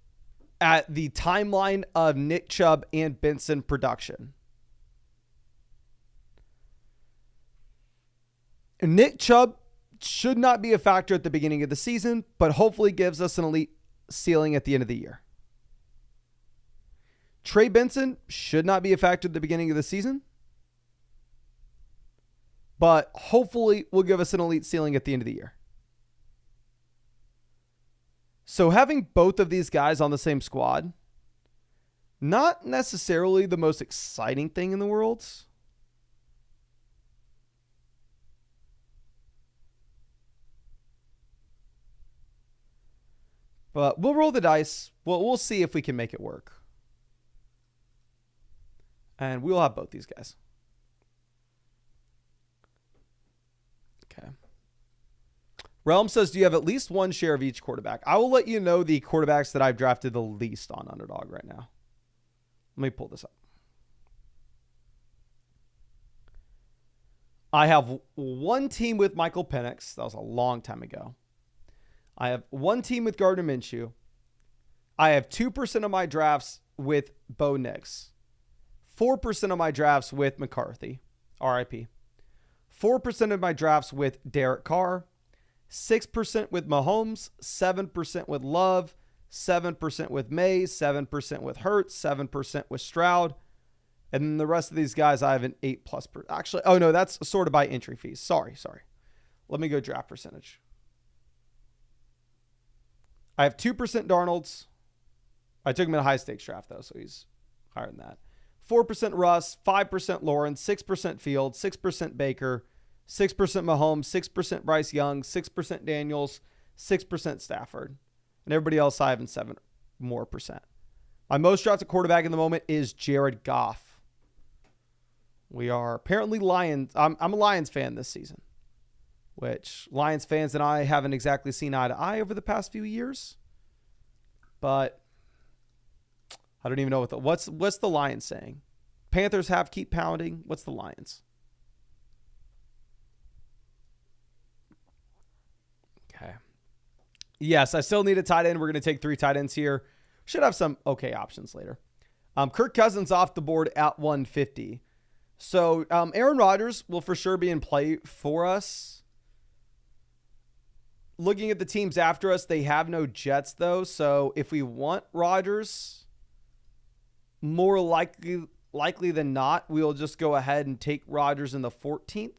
at the timeline of Nick Chubb and Benson production, Nick Chubb should not be a factor at the beginning of the season, but hopefully gives us an elite ceiling at the end of the year. Trey Benson should not be a factor at the beginning of the season, but hopefully will give us an elite ceiling at the end of the year. So having both of these guys on the same squad, not necessarily the most exciting thing in the world. But we'll roll the dice. We'll see if we can make it work. And we'll have both these guys. Okay. Realm says, do you have at least one share of each quarterback? I will let you know the quarterbacks that I've drafted the least on Underdog right now. Let me pull this up. I have one team with Michael Penix. That was a long time ago. I have one team with Gardner Minshew. I have 2% of my drafts with Bo Nix. 4% of my drafts with McCarthy, RIP. 4% of my drafts with Derek Carr. 6% with Mahomes. 7% with Love. 7% with May. 7% with Hurts. 7% with Stroud. And then the rest of these guys, I have an 8+. Actually, oh no, that's sorted by entry fees. Sorry. Let me go draft percentage. I have 2% Darnold's. I took him in a high stakes draft though, so he's higher than that. 4% Russ, 5% Lawrence, 6% Fields, 6% Baker, 6% Mahomes, 6% Bryce Young, 6% Daniels, 6% Stafford. And everybody else I have in 7% more. My most drafted quarterback in the moment is Jared Goff. We are apparently Lions. I'm a Lions fan this season, which Lions fans and I haven't exactly seen eye to eye over the past few years. But I don't even know what's the Lions saying. Panthers have keep pounding. What's the Lions? Okay. Yes, I still need a tight end. We're going to take 3 tight ends here. Should have some okay options later. Kirk Cousins off the board at 150. So Aaron Rodgers will for sure be in play for us. Looking at the teams after us, they have no Jets though. So if we want Rodgers, more likely than not, we'll just go ahead and take Rodgers in the 14th.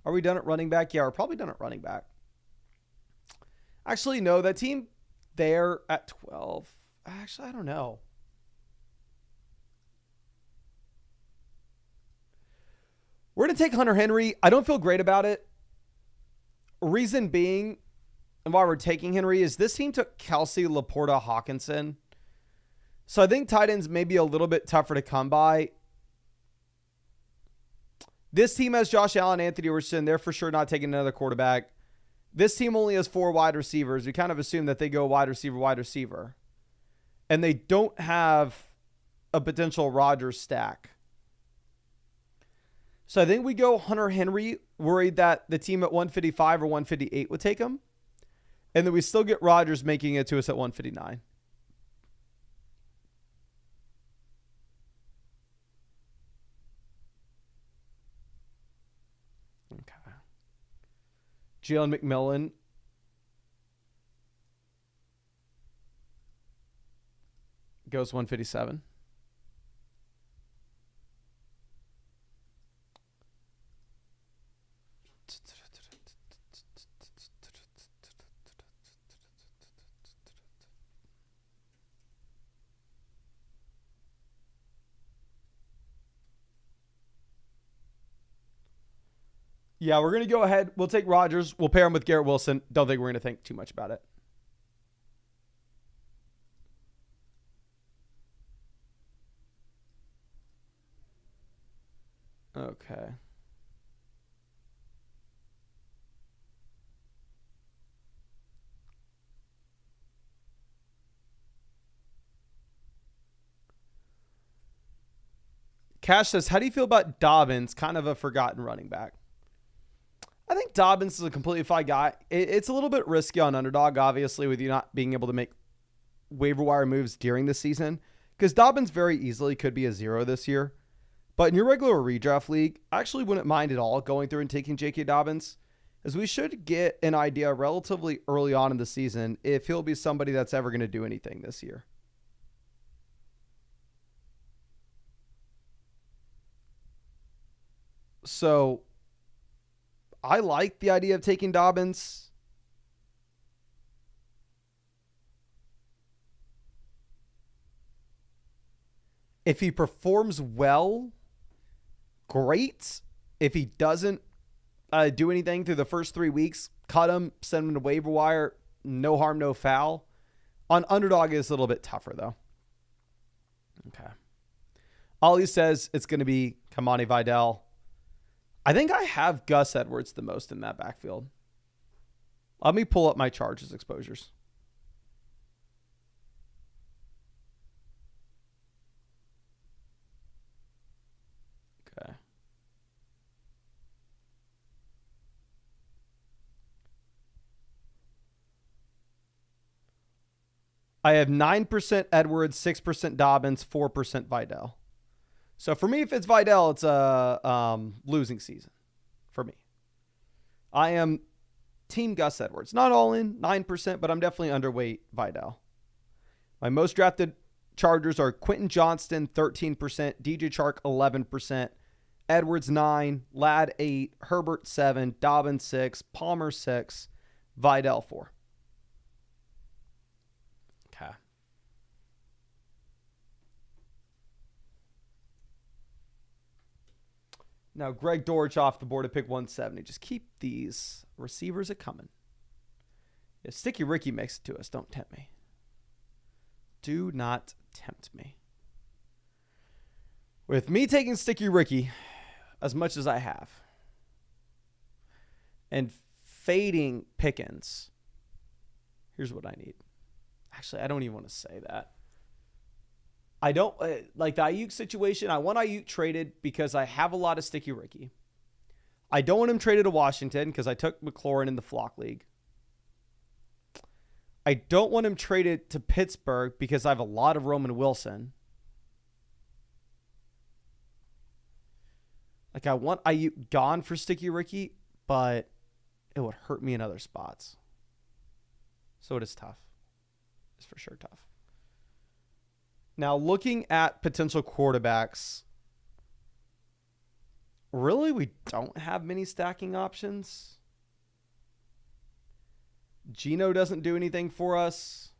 Are we done at running back? Yeah, we're probably done at running back. Actually, no, that team there at 12. Actually, I don't know. We're going to take Hunter Henry. I don't feel great about it. Reason being, and why we're taking Henry is this team took Kelsey, Laporta, Hawkinson. So I think tight ends may be a little bit tougher to come by. This team has Josh Allen, Anthony Richardson. They're for sure not taking another quarterback. This team only has 4 wide receivers. We kind of assume that they go wide receiver. And they don't have a potential Rodgers stack. So I think we go Hunter Henry, worried that the team at 155 or 158 would take him. And then we still get Rodgers making it to us at 159. Okay. Jalen McMillan. Goes 157. Yeah, we're going to go ahead. We'll take Rodgers. We'll pair him with Garrett Wilson. Don't think we're going to think too much about it. Okay. Cash says, how do you feel about Dobbins? Kind of a forgotten running back. I think Dobbins is a completely fine guy. It's a little bit risky on Underdog, obviously, with you not being able to make waiver wire moves during the season, because Dobbins very easily could be a 0 this year. But in your regular redraft league, I actually wouldn't mind at all going through and taking J.K. Dobbins, as we should get an idea relatively early on in the season if he'll be somebody that's ever going to do anything this year. So I like the idea of taking Dobbins. If he performs well, great. If he doesn't do anything through the first 3 weeks, cut him, send him to waiver wire. No harm, no foul. On Underdog, it's a little bit tougher, though. Okay. Ollie says it's going to be Kamani Vidal. I think I have Gus Edwards the most in that backfield. Let me pull up my Chargers exposures. Okay. I have 9% Edwards, 6% Dobbins, 4% Vidal. So for me, if it's Vidal, it's a losing season for me. I am team Gus Edwards. Not all in, 9%, but I'm definitely underweight Vidal. My most drafted Chargers are Quentin Johnston, 13%, DJ Chark, 11%, Edwards, 9%, Ladd, 8%, Herbert, 7%, Dobbins, 6%, Palmer, 6%, Vidal, 4%. Okay. Now, Greg Dortch off the board at pick 170. Just keep these receivers a-coming. Yeah, Sticky Ricky makes it to us. Don't tempt me. Do not tempt me. With me taking Sticky Ricky as much as I have and fading Pickens, here's what I need. Actually, I don't even want to say that. I don't like the Ayuk situation. I want Ayuk traded because I have a lot of Sticky Ricky. I don't want him traded to Washington because I took McLaurin in the Flock League. I don't want him traded to Pittsburgh because I have a lot of Roman Wilson. Like, I want Ayuk gone for Sticky Ricky, but it would hurt me in other spots. So it is tough. It's for sure tough. Now, looking at potential quarterbacks, really, we don't have many stacking options. Geno doesn't do anything for us.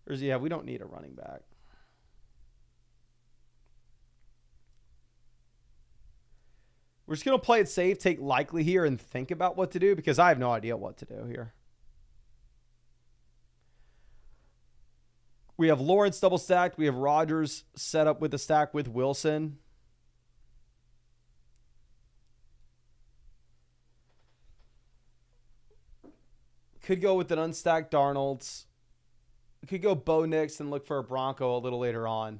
Yeah, we don't need a running back. We're just going to play it safe, take likely here, and think about what to do because I have no idea what to do here. We have Lawrence double stacked. We have Rodgers set up with a stack with Wilson. Could go with an unstacked Darnold. Could go Bo Nix and look for a Bronco a little later on.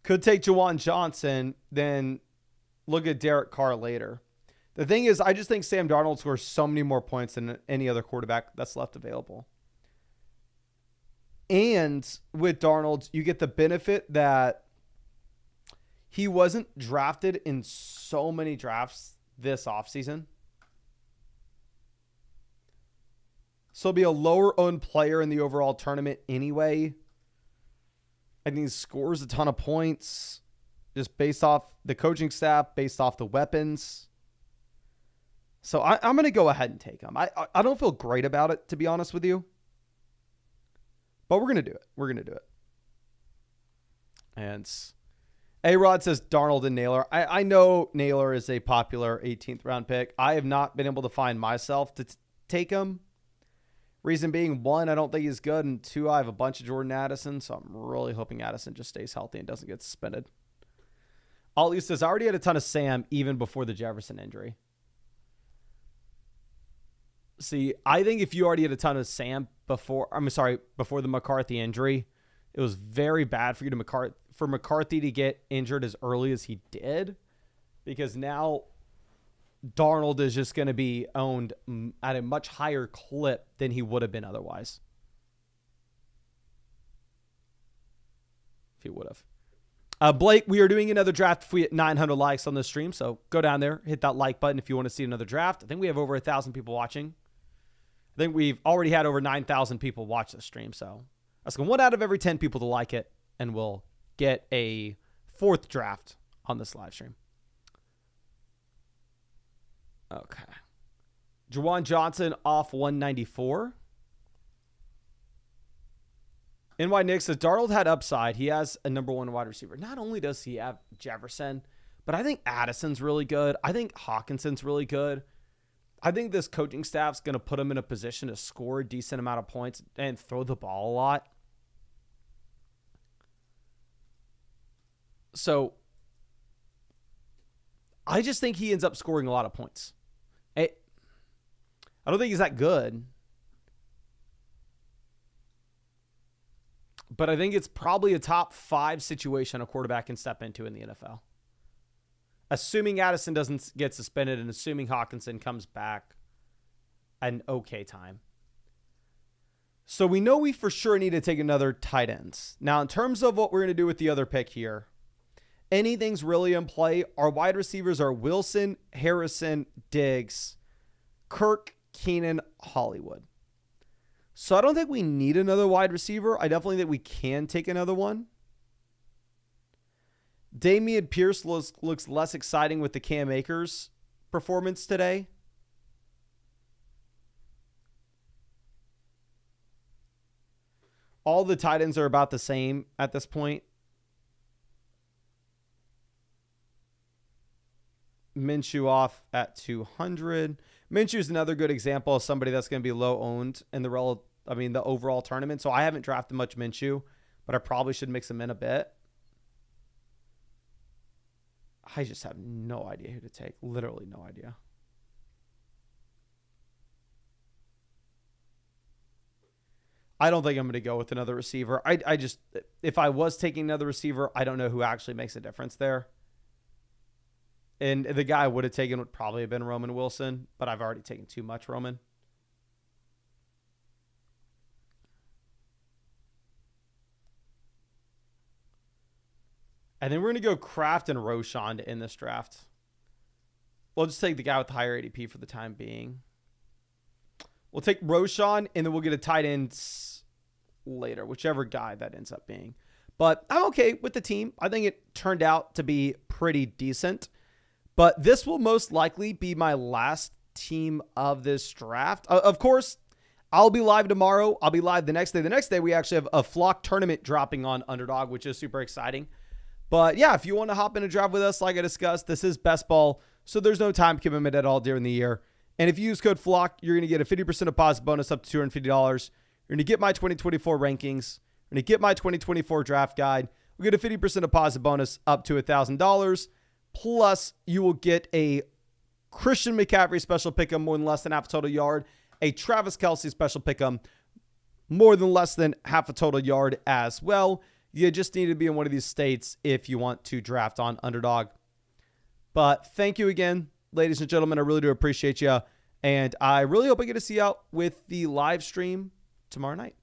Could take Juwan Johnson, then look at Derek Carr later. The thing is, I just think Sam Darnold scores so many more points than any other quarterback that's left available. And with Darnold, you get the benefit that he wasn't drafted in so many drafts this offseason. So he'll be a lower owned player in the overall tournament anyway. I think he scores a ton of points just based off the coaching staff, based off the weapons. So I'm going to go ahead and take him. I don't feel great about it, to be honest with you. But we're going to do it. We're going to do it. And A-Rod says Darnold and Naylor. I know Naylor is a popular 18th round pick. I have not been able to find myself to take him. Reason being, one, I don't think he's good, and two, I have a bunch of Jordan Addison, so I'm really hoping Addison just stays healthy and doesn't get suspended. Ollie says, I already had a ton of Sam even before the Jefferson injury. See, I think if you already had a ton of Sam before the McCarthy injury, it was very bad for you for McCarthy to get injured as early as he did, because now Darnold is just going to be owned at a much higher clip than he would have been otherwise. If he would have. Blake, we are doing another draft if we hit 900 likes on this stream. So go down there, hit that like button if you want to see another draft. I think we have over 1,000 people watching. I think we've already had over 9,000 people watch this stream. So that's going 1 out of every 10 people to like it. And we'll get a 4th draft on this live stream. Okay. Juwan Johnson off 194. NY Nick says Darnold had upside. He has a number 1 wide receiver. Not only does he have Jefferson, but I think Addison's really good. I think Hawkinson's really good. I think this coaching staff's going to put him in a position to score a decent amount of points and throw the ball a lot. So I just think he ends up scoring a lot of points. I don't think he's that good. But I think it's probably a top 5 situation a quarterback can step into in the NFL. Assuming Addison doesn't get suspended and assuming Hawkinson comes back at an okay time. So we know we for sure need to take another tight ends. Now, in terms of what we're going to do with the other pick here, anything's really in play. Our wide receivers are Wilson, Harrison, Diggs, Kirk, Keenan, Hollywood. So I don't think we need another wide receiver. I definitely think we can take another one. Damian Pierce looks less exciting with the Cam Akers performance today. All the tight ends are about the same at this point. Minshew off at 200. Minshew is another good example of somebody that's going to be low owned in the overall tournament. So I haven't drafted much Minshew, but I probably should mix him in a bit. I just have no idea who to take. Literally no idea. I don't think I'm going to go with another receiver. I just, if I was taking another receiver, I don't know who actually makes a difference there. And the guy I would have taken would probably have been Roman Wilson, but I've already taken too much Roman. And then we're going to go Kraft and Roschon in this draft. We'll just take the guy with the higher ADP for the time being. We'll take Roschon, and then we'll get a tight end later, whichever guy that ends up being. But I'm okay with the team. I think it turned out to be pretty decent. But this will most likely be my last team of this draft. Of course, I'll be live tomorrow. I'll be live the next day. The next day, we actually have a flock tournament dropping on Underdog, which is super exciting. But yeah, if you want to hop in a draft with us, like I discussed, this is best ball, so there's no time commitment at all during the year. And if you use code FLOCK, you're going to get a 50% deposit bonus up to $250. You're going to get my 2024 rankings. You're going to get my 2024 draft guide. We'll get a 50% deposit bonus up to $1,000. Plus, you will get a Christian McCaffrey special pick'em more than less than half a total yard. A Travis Kelce special pick'em more than less than half a total yard as well. You just need to be in one of these states if you want to draft on Underdog. But thank you again, ladies and gentlemen. I really do appreciate you. And I really hope I get to see you out with the live stream tomorrow night.